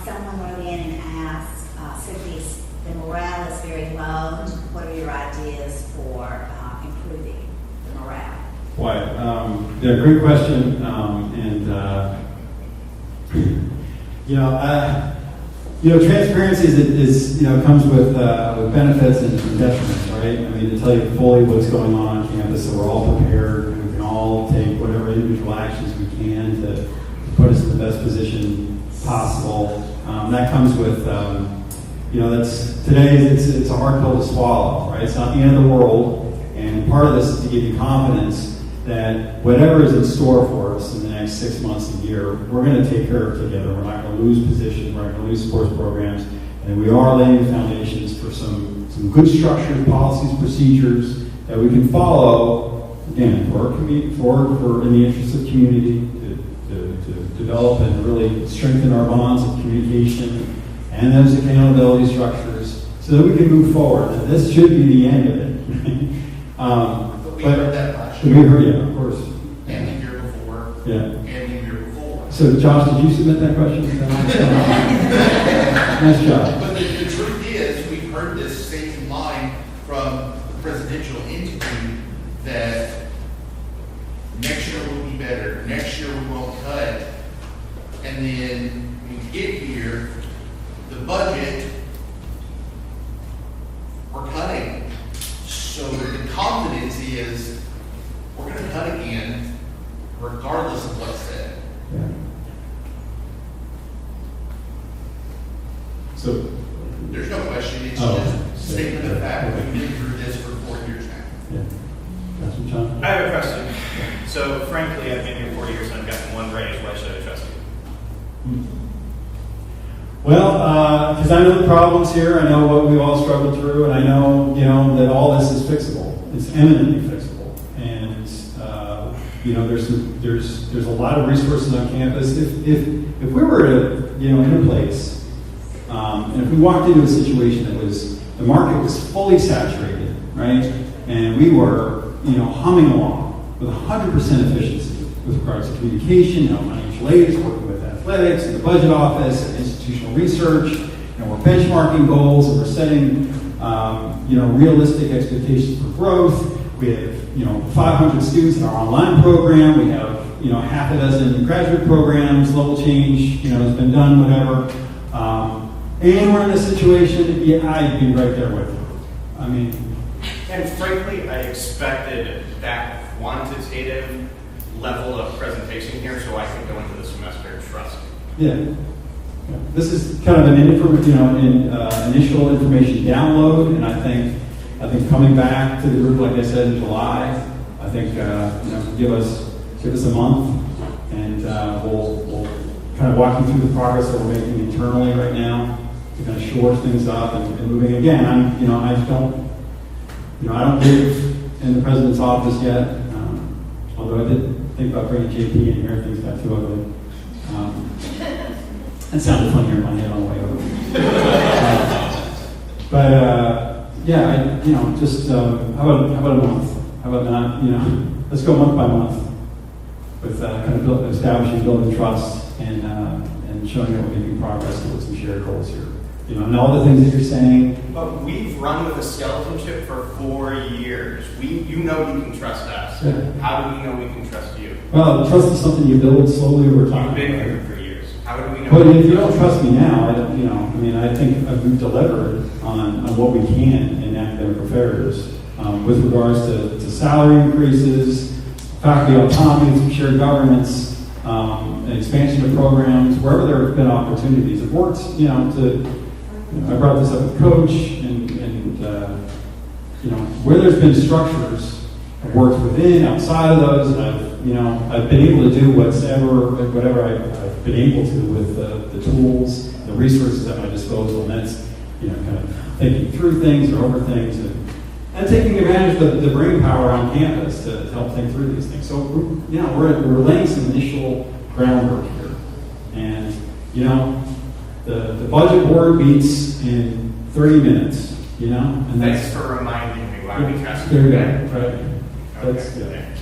Someone wrote in and asked, so the morale is very low. What are your ideas for improving the morale? Why? Great question. Transparency is comes with benefits and detriments, right? I mean, to tell you fully what's going on campus, so we're all prepared, and we can all take whatever individual actions we can to put us in the best position possible. That comes with, today it's a hard pill to swallow, right? It's not the end of the world, and part of this is to give you confidence that whatever is in store for us in the next 6 months, a year, we're going to take care of together. We're not going to lose positions, we're not going to lose sports programs, and we are laying the foundations for some good structured policies, procedures that we can follow, again, for in the interest of community, to develop and really strengthen our bonds of communication and those accountability structures so that we can move forward. And this should be the end of it. But we heard that last We year. heard, yeah, of course. And the year before. Yeah. And the year before. So, Josh, did you submit that question? Nice job. But the truth is, we've heard this same line from the presidential entity that next year will be better, next year we won't cut. And then when we get here, the budget, we're cutting. So the confidence is we're going to cut again, regardless of what's said. Yeah. So, There's no question, it's Oh, just a so- statement of fact. okay. We've been through this for 4 years now. yeah. Councilman John? I have a question. So frankly, I've been here 4 years and I've gotten one raise. Why should I trust you? Well, because I know the problems here, I know what we've all struggled through, and I know, that all this is fixable. It's eminently fixable. And, there's a lot of resources on campus. If we were in a place, and if we walked into a situation that the market was fully saturated, right? And we were, humming along with 100% efficiency with regards to communication, financial aid, working with athletics, and the budget office, and institutional research, and we're benchmarking goals, and we're setting, realistic expectations for growth. We have, 500 students in our online program. We have, half a dozen graduate programs, level change, has been done, whatever. And we're in a situation, I'd be right there with you. I mean, And frankly, I expected that quantitative level of presentation here so I could go into the semester trust. yeah. This is kind of an initial information download, and I think coming back to the group, like I said, in July, I think give us a month, and we'll kind of walk you through the progress that we're making internally right now to kind of shore things up and moving. Again, I don't live in the president's office yet, although I did think about bringing JP in here. Things got too ugly. That sounded funnier in my head on the way over. How about a month? How about not? Let's go month by month with establishing, building trust, and showing that we're making progress towards some shared goals here. And all the things that you're saying. But we've run with a skeleton ship for 4 years. You can trust us. Yeah. How do we know we can trust you? Well, trust is something you build slowly over time. You've been here for years. How do we know? But if you don't trust me now, I think we've delivered on what we can in academic affairs with regards to salary increases, faculty autonomy, some shared governance, an expansion of programs, wherever there have been opportunities. It worked, I brought this up with Coach, and where there's been structures, I've worked within, outside of those, and I've been able to do whatever I've been able to with the tools, the resources at my disposal, and that's kind of thinking through things or over things, and taking advantage of the brain power on campus to help think through these things. So we're laying some initial groundwork here, and the budget board meets in 30 minutes. And Thanks for reminding me why we trust there you. you go. Right.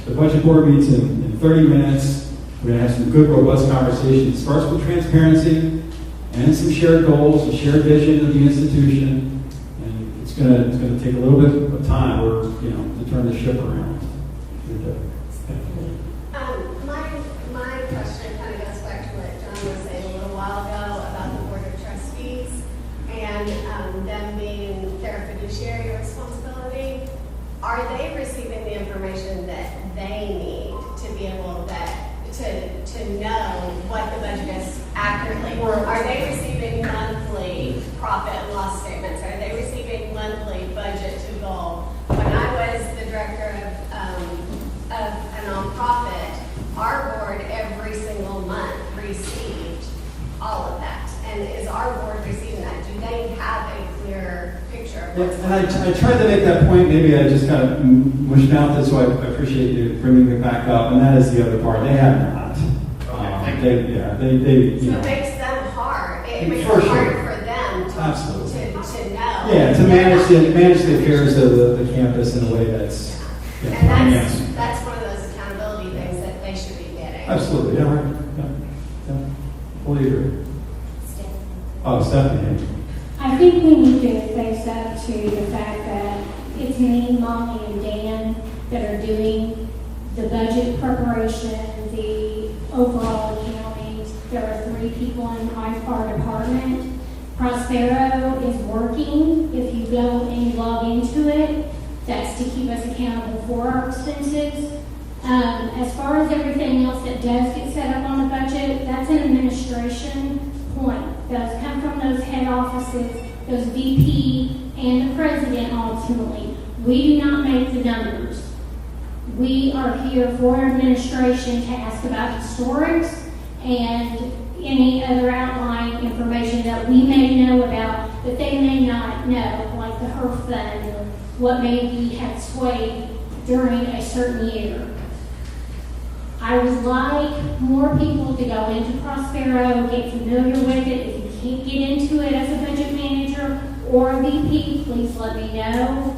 The budget board meets in 30 minutes. We're going to have some good, robust conversations. It starts with transparency and some shared goals, a shared vision of the institution. And it's going to take a little bit of time to turn the ship around. My question kind of goes back to what John was saying a little while ago about the Board of Trustees and them being their fiduciary responsibility. Are they receiving the information that they need to be able to know what the budget is accurately. Are they receiving monthly profit and loss statements? Are they receiving monthly budget to goal? When I was the director of a nonprofit, our board every single month received all of that. And is our board receiving that? Do they have a clear picture of what's And I tried to make that point, maybe I just kind of mushed out this, so I appreciate you bringing it back up, and that is the other part, they have not. They, you So know. it makes them hard. It makes For it sure. hard for them to Absolutely. know. Yeah, to manage the affairs of the campus in a way that's, yeah. And yes. that's one of those accountability things that they should be getting. Absolutely, yeah, right, yeah, fully agree. Oh, Stephanie. I think we need to face up to the fact that it's me, Molly, and Dan that are doing the budget preparation, the overall accounting. There are 3 people in our department. Prospero is working. If you go and you log into it, that's to keep us accountable for our expenses. As far as everything else that does get set up on the budget, that's an administration point. Those come from those head offices, those VP and the president ultimately. We do not make the numbers. We are here for administration to ask about historics and any other outlying information that we may know about that they may not know, like the HERF fund or what maybe had swayed during a certain year. I would like more people to go into Prospero, get familiar with it. If you can't get into it as a budget manager or a VP, please let me know.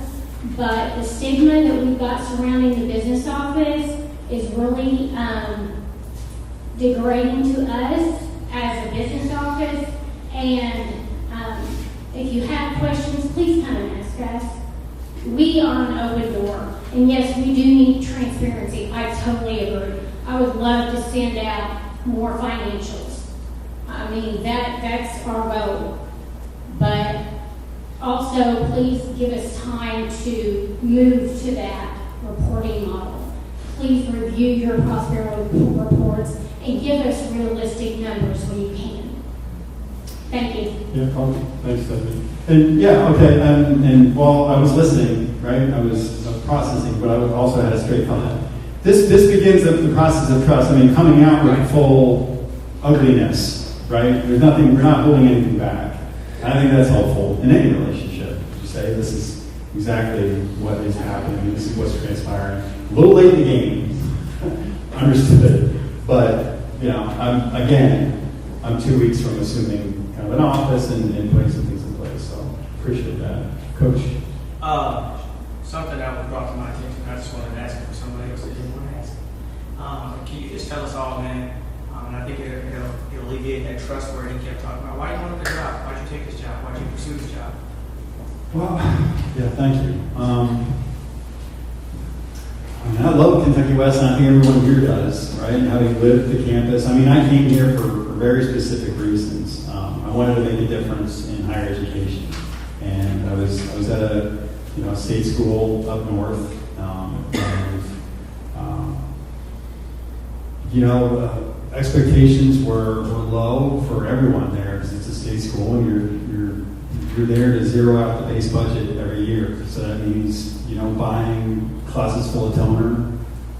But the stigma that we've got surrounding the business office is really degrading to us as a business office. And if you have questions, please come and ask us. We are an open door. And yes, we do need transparency. I totally agree. I would love to send out more financials. I mean, that's our goal. But also, please give us time to move to that reporting model. Please review your Prospero reports and give us realistic numbers when you can. Thank you. Yeah, thanks, Stephanie. And yeah, okay, and while I was listening, right, I was processing, but I also had a straight comment. This begins the process of trust. I mean, coming out with full ugliness, right? There's nothing, we're not holding anything back. I think that's helpful in any relationship. To say this is exactly what is happening, this is what's transpiring. A little late in the game, understood. But, you know, I'm 2 weeks from assuming kind of an office and putting some things in place. So appreciate that. Coach? Something that was brought to my attention, I just wanted to ask it for somebody else that didn't want to ask it. Can you just tell us all, man, and I think it'll alleviate that trust where he kept talking about, why do you want the job? Why'd you take this job? Why'd you pursue this job? Well, yeah, thank you. I love Kentucky West, and I think everyone here does, right? Having lived the campus. I mean, I came here for very specific reasons. I wanted to make a difference in higher education. And I was at a state school up north, expectations were low for everyone there because it's a state school and you're there to zero out the base budget every year. So that means buying closets full of toner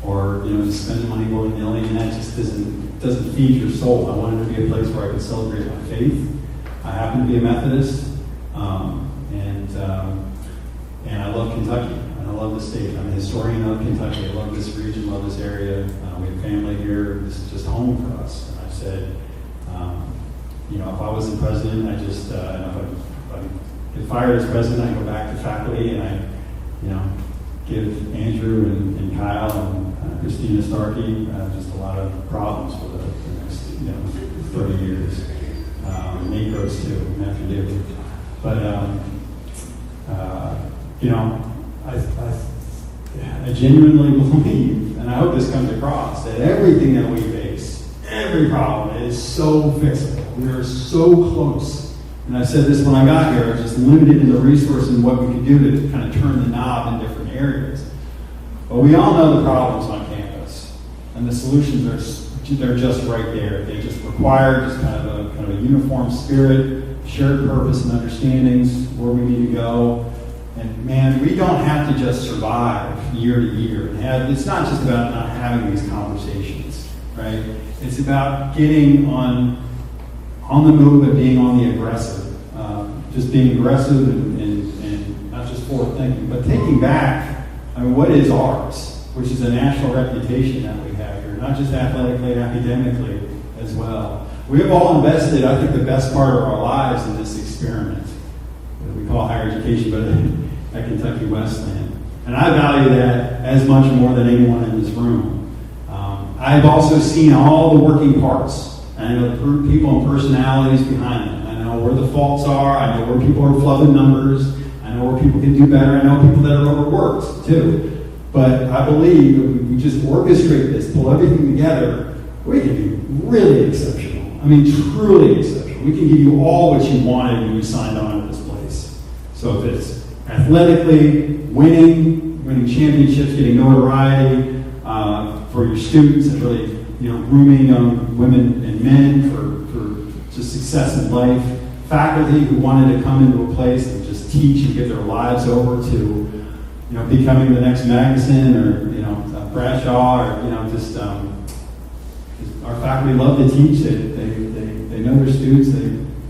or just spending money willy-nilly, and that just doesn't feed your soul. I wanted to be a place where I could celebrate my faith. I happen to be a Methodist, and I love Kentucky, and I love the state. I'm a historian of Kentucky. I love this region, love this area. We have family here. This is just home for us. And I said, if I was the president, I just, if I get fired as president, I go back to faculty and I, give Andrew and Kyle and Christina Starkey just a lot of problems for the next, 30 years. Nate Gross too, after David. But, I genuinely believe, and I hope this comes across, that everything that we face, every problem is so fixable. We are so close. And I said this when I got here, just limited in the resources and what we could do to kind of turn the knob in different areas. But we all know the problems on campus, and the solutions are they're just right there. They just require just kind of a uniform spirit, shared purpose and understandings where we need to go. And man, we don't have to just survive year to year. It's not just about not having these conversations, right? It's about getting on the move and being on the aggressive. Just being aggressive and not just forward thinking, but taking back, what is ours, which is a national reputation that we have here, not just athletically and academically as well. We have all invested, I think, the best part of our lives in this experiment that we call higher education, but at Kentucky Wesleyan. And I value that as much more than anyone in this room. I've also seen all the working parts. I know the people and personalities behind them. I know where the faults are. I know where people are flubbing numbers. I know where people can do better. I know people that are overworked, too. But I believe if we just orchestrate this, pull everything together, we can be really exceptional. Truly exceptional. We can give you all what you wanted when you signed on to this place. So if it's athletically, winning championships, getting notoriety for your students, and really, grooming young women and men for just success in life. Faculty who wanted to come into a place and just teach and give their lives over to, becoming the next Magnuson or Bradshaw or just our faculty love to teach. They know their students.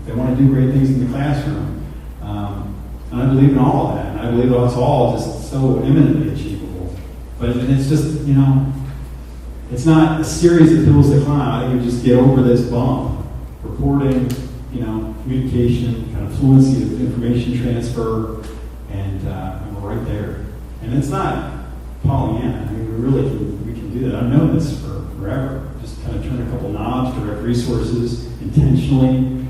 They want to do great things in the classroom. And I believe in all of that. And I believe that it's all just so eminently achievable. But it's just, it's not a series of hills to climb. I think we just get over this bump. Reporting, communication, kind of fluency of information transfer, and we're right there. And it's not Pollyanna. We can do that. I've known this for forever. Just kind of turn a couple knobs, direct resources intentionally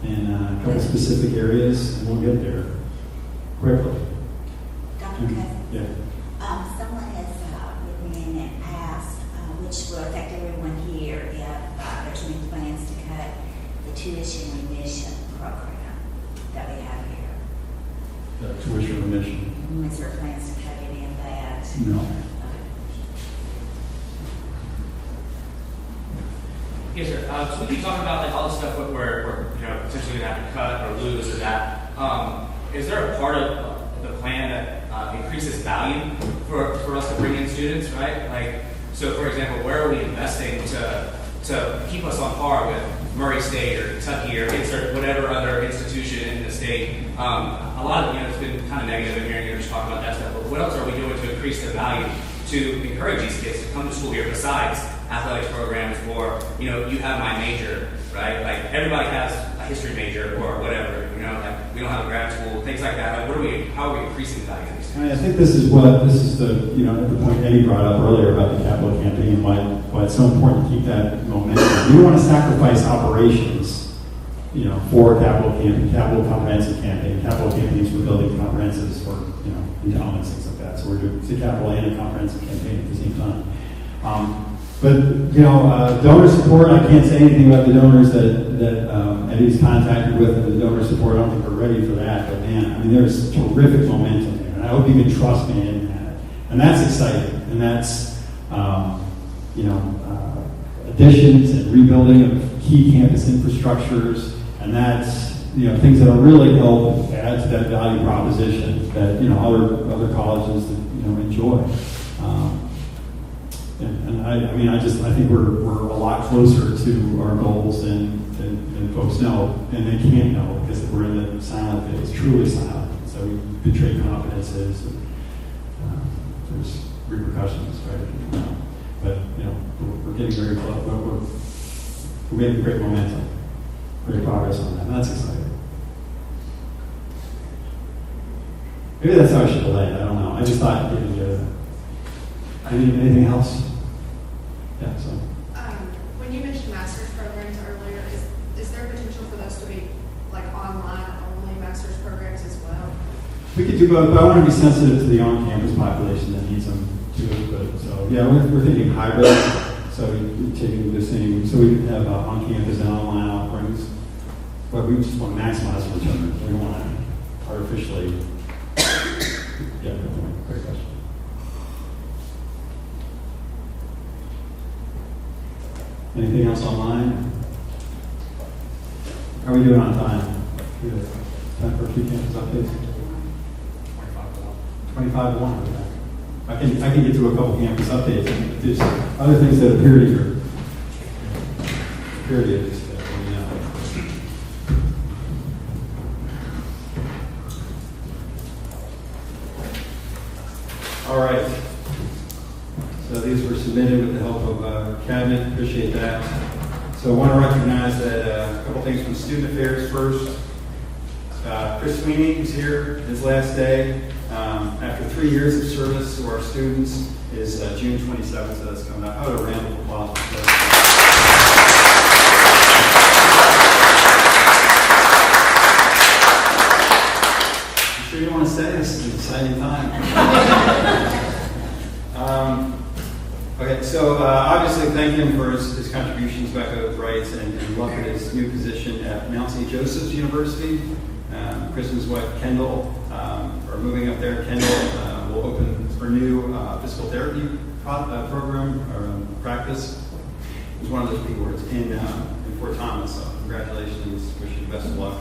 in a couple specific areas, and we'll get there quickly. Dr. Cousins? Yeah. Someone has written in and asked, which will affect everyone here, if there's any plans to cut the tuition remission program that we have here. The tuition remission. Is there plans to cut any of that? No. Yes, sir. So we keep talking about all the stuff where potentially we have to cut or lose or that. Is there a part of the plan that increases value for us to bring in students, right? So for example, where are we investing to keep us on par with Murray State or Kentucky or insert whatever other institution in the state? A lot of it's been kind of negative in hearing you just talk about that stuff. But what else are we doing to increase the value to encourage these kids to come to school here besides athletics programs or you have my major, right? Everybody has a history major or whatever. We don't have a grad school, things like that. How are we increasing the value of these things? I think this is the point Eddie brought up earlier about the capital campaign and why it's so important to keep that momentum. We don't want to sacrifice operations, for capital comprehensive campaign, capital campaigns for building comprehensives for, endowments, things like that. So we're doing a capital and a comprehensive campaign at the same time. Donor support, I can't say anything about the donors that Eddie's contacted with and the donor support. I don't think we're ready for that. But man, there's terrific momentum there. And I hope you can trust me in that. And that's exciting. And that's, additions and rebuilding of key campus infrastructures. And that's, things that will really help add to that value proposition that, other colleges, enjoy. I think we're a lot closer to our goals than folks know, and they can't know because we're in the silent phase, truly silent. So we betray confidences, and there's repercussions, right? But we're getting very close. We're making great momentum, great progress on that. And that's exciting. Maybe that's how I should delay it. I don't know. I just thought I'd give you anything else. Yeah, so. When you mentioned master's programs earlier, is there potential for those to be online only master's programs as well? We could do both, but I want to be sensitive to the on-campus population that needs them too. But so yeah, we're thinking hybrid. So we're taking the same. So we have on-campus and online offerings, but we just want to maximize return. We don't want to artificially. Yeah, good point. Great question. Anything else online? How are we doing on time? Good. Time for a few campus updates? 25 to 1. Okay. I can get to a couple campus updates. There's other things that appear to you. All right. So these were submitted with the help of Cabinet. Appreciate that. So I want to recognize that a couple things from Student Affairs first. Chris Sweeney is here, his last day. After 3 years of service to our students is June 27th, so that's coming up. I would have a round of applause for that. You sure you want to stay? This is an exciting time. Okay, so obviously thank him for his contributions back to rights and look at his new position at Mount St. Joseph's University. Chris and his wife Kendall are moving up there. Kendall will open her new physical therapy program or practice. It was one of those big words in Fort Thomas. So congratulations. Wish you the best of luck.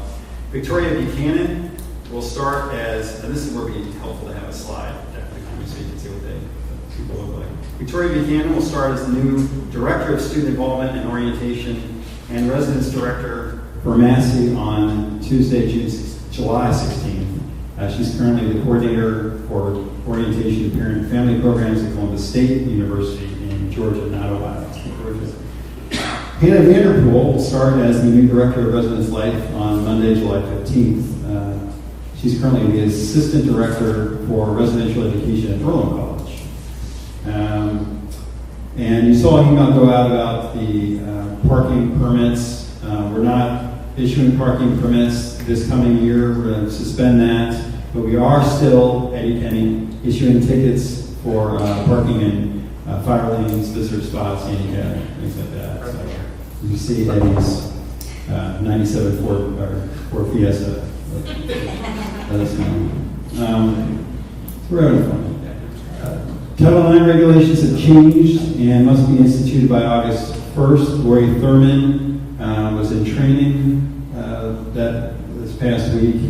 Victoria Buchanan will start as, and this is where it would be helpful to have a slide definitely so you can see what people look like. Victoria Buchanan will start as the new Director of Student Involvement and Orientation and Residence Director for Massey on Tuesday, July 16th. She's currently the coordinator for orientation and parent and family programs at Columbus State University in Georgia, not Ohio. Hannah Vanderpool will start as the new Director of Residence Life on Monday, July 15th. She's currently the Assistant Director for Residential Education at Earlham College. And you saw an email go out about the parking permits. We're not issuing parking permits this coming year. We're going to suspend that. But we are still, Eddie Kenny, issuing tickets for parking in fire lanes, visitor spots, handicap, things like that. So you see Eddie's 97 Ford Fiesta. Let us know. We're having fun. Title IX regulations have changed and must be instituted by August 1st. Lori Thurman was in training this past week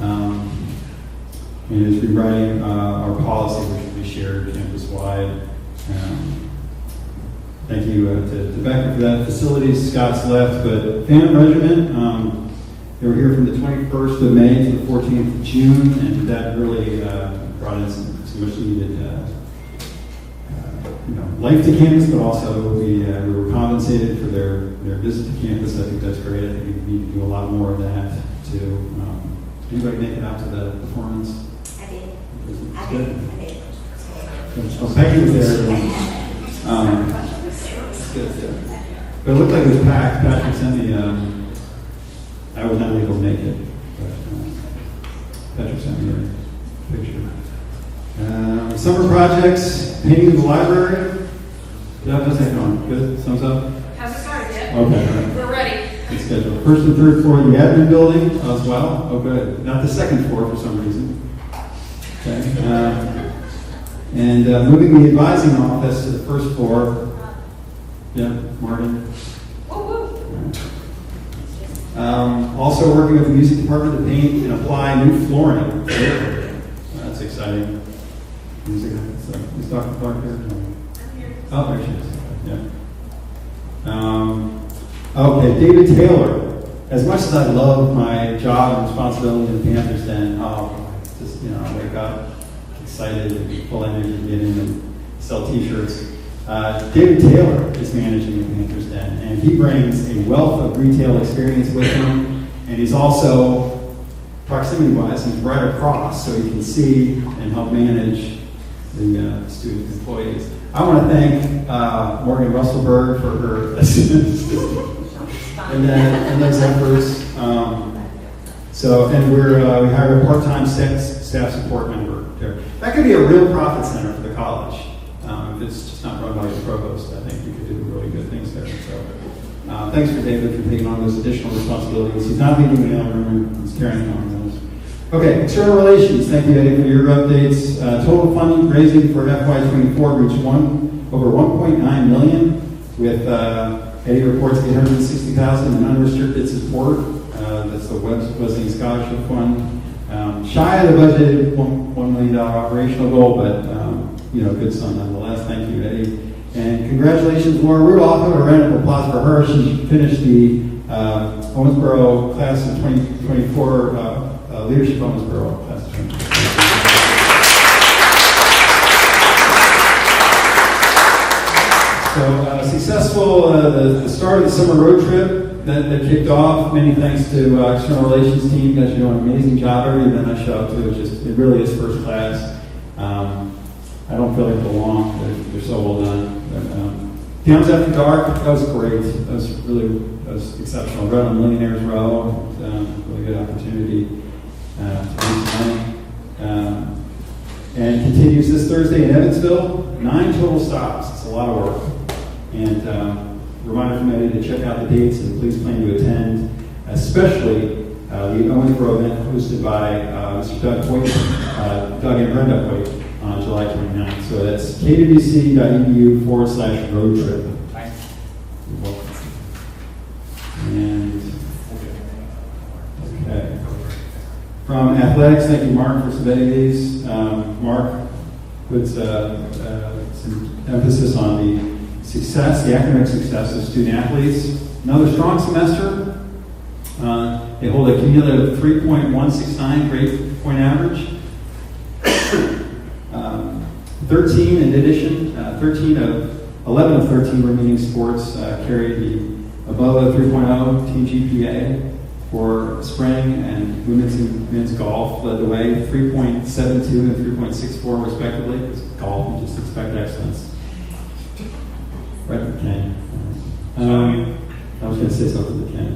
and is rewriting our policy, which will be shared campus-wide. Thank you to Becca for that. Facilities, Scott's left, but Phantom Regiment, they were here from the 21st of May to the 14th of June, and that really brought in some much needed life to campus, but also we were compensated for their visit to campus. I think that's great. I think we need to do a lot more of that too. Anybody make it out to the performance? I did. I did. Well, thank you there. Good. But it looked like it was packed. Patrick sent me, I was not able to make it, but Patrick sent me a picture. Summer projects, painting the library. How's that going? Good? Thumbs up? Hasn't started yet. Okay. We're ready. Good schedule. First and third floor of the admin building as well. Oh, good. Not the second floor for some reason. Okay. And moving the advising office to the first floor. Yeah, Martin. Also working with the music department to paint and apply new flooring. That's exciting. Music. Is Dr. Clark here? Oh, there she is. Yeah. Okay, David Taylor. As much as I love my job and responsibility in the Panthers Den, I wake up excited and full energy to get in and sell T-shirts. David Taylor is managing the Panthers Den, and he brings a wealth of retail experience with him, and he's also, proximity-wise, he's right across, so he can see and help manage the student employees. I want to thank Morgan Russellberg for her assistance in those efforts. And we hired a part-time staff support member there. That could be a real profit center for the college. If it's just not run by the provost, I think you could do really good things there. So thanks for David for taking on those additional responsibilities. He's not leaving the mail room, he's carrying on those. Okay, external relations. Thank you, Eddie, for your updates. Total funding raising for FY24 reached over $1.9 million, with Eddie reports $860,000 in unrestricted support. That's the Wesleyan Scholarship Fund. Shy of the budgeted $1 million operational goal, but good sum nonetheless. Thank you, Eddie. And congratulations, Laura Rudolph. A round of applause for her. She finished the Owensboro class of 2024, Leadership Owensboro class of 2024. So successful, the start of the summer road trip that kicked off. Many thanks to external relations team. You guys are doing an amazing job. Every event I show up to, it really is first class. I don't feel like I belong. They're so well done. Towns After Dark, that was great. That was exceptional. Right on Millionaires Row. Really good opportunity to raise money. And continues this Thursday in Evansville. 9 total stops. It's a lot of work. And reminder from Eddie to check out the dates and please plan to attend, especially the Owensboro event hosted by Mr. Doug and Brenda Hoyt on July 29th. So that's kwc.edu/road trip. You're welcome. And okay. From athletics, thank you, Mark, for submitting these. Mark puts some emphasis on the academic success of student athletes. Another strong semester. They hold a cumulative 3.169 grade point average. 11 of 13 remaining sports carry the above a 3.0 team GPA. For spring and women's and men's golf led the way, 3.72 and 3.64 respectively. Because golf, you just expect excellence. Right, Ken. I was going to say something to Ken.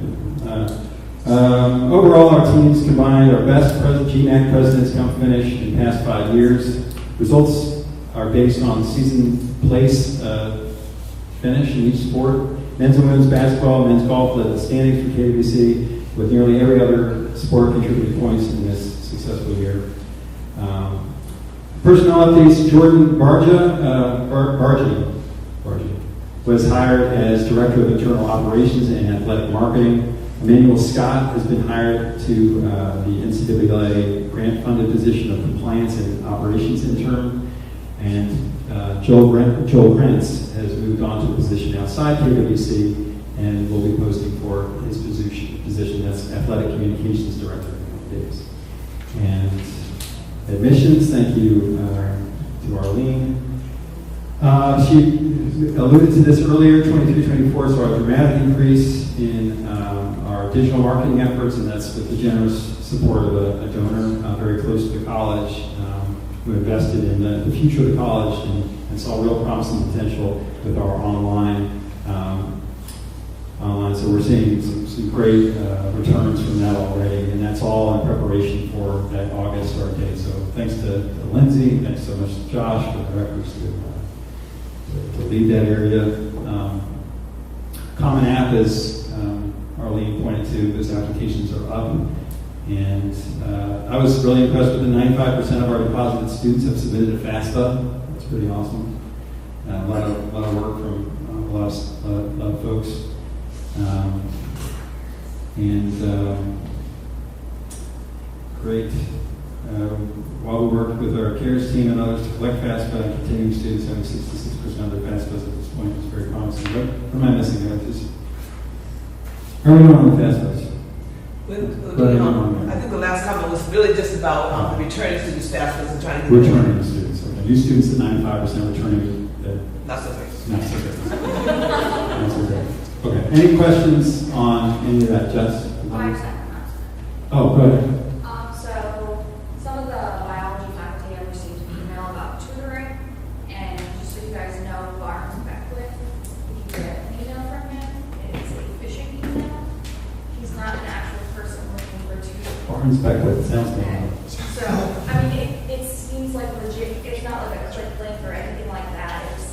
Overall, our teams combined our best GMAC presidents come finish in the past 5 years. Results are based on season place finish in each sport. Men's and women's basketball, men's golf led the standings for KWC, with nearly every other sport contributing points in this successful year. Personnel updates: Jordan Bargia was hired as Director of Internal Operations and Athletic Marketing. Emmanuel Scott has been hired to the NCAA grant-funded position of Compliance and Operations Intern. And Joel Krentz has moved on to a position outside KWC and will be posting for his position as Athletic Communications Director in a couple days. And admissions, thank you to Arlene. She alluded to this earlier, 23-24 saw a dramatic increase in our digital marketing efforts, and that's with the generous support of a donor very close to the college who invested in the future of the college and saw real promise and potential with our online. So we're seeing some great returns from that already, and that's all in preparation for that August start date. So thanks to Lindsay, thanks so much to Josh for the efforts to lead that area. Common App, as Arlene pointed to, those applications are up. And I was really impressed with the 95% of our deposited students have submitted a FAFSA. That's pretty awesome. A lot of work from a lot of folks. Great. While we work with our CARES team and others to collect FAFSA and continuing students having 66% of their FAFSAs at this point is very promising. What am I missing there? How are we doing on the FAFSAs? I think the last comment was really just about the returning student FAFSAs and trying to get returning students. Okay. New students at 95%, returning not so great. Not so great. Not so great. Okay. Any questions on any of that, Jess? Oh, go ahead. So some of the biology faculty have received an email about tutoring, and just so you guys know, Barnes Beckwith, if you get an email from him, it's a phishing email. He's not an actual person looking for tutoring. Barnes Beckwith sounds good. So, I mean, it seems like legit. It's not like a click link or anything like that. It's,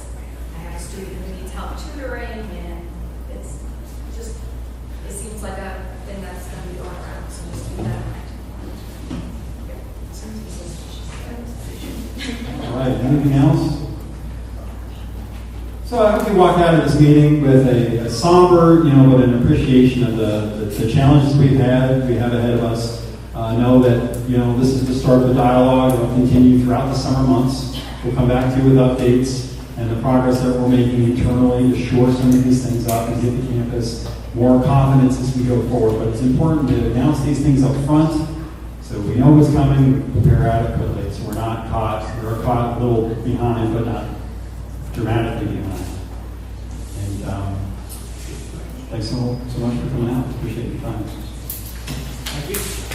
I have a student who needs help tutoring, and it's just, it seems like a thing that's going to be going around. So just do that. All right, anything else? So I hope you walk out of this meeting with a somber, but an appreciation of the challenges we have ahead of us. Know that, this is the start of the dialogue. It'll continue throughout the summer months. We'll come back to you with updates and the progress that we're making internally to shore some of these things up and give the campus more confidence as we go forward. But it's important to announce these things up front so we know what's coming, we prepare adequately, so we're caught a little behind, but not dramatically behind. And thanks so much for coming out. Appreciate your time. Thank you.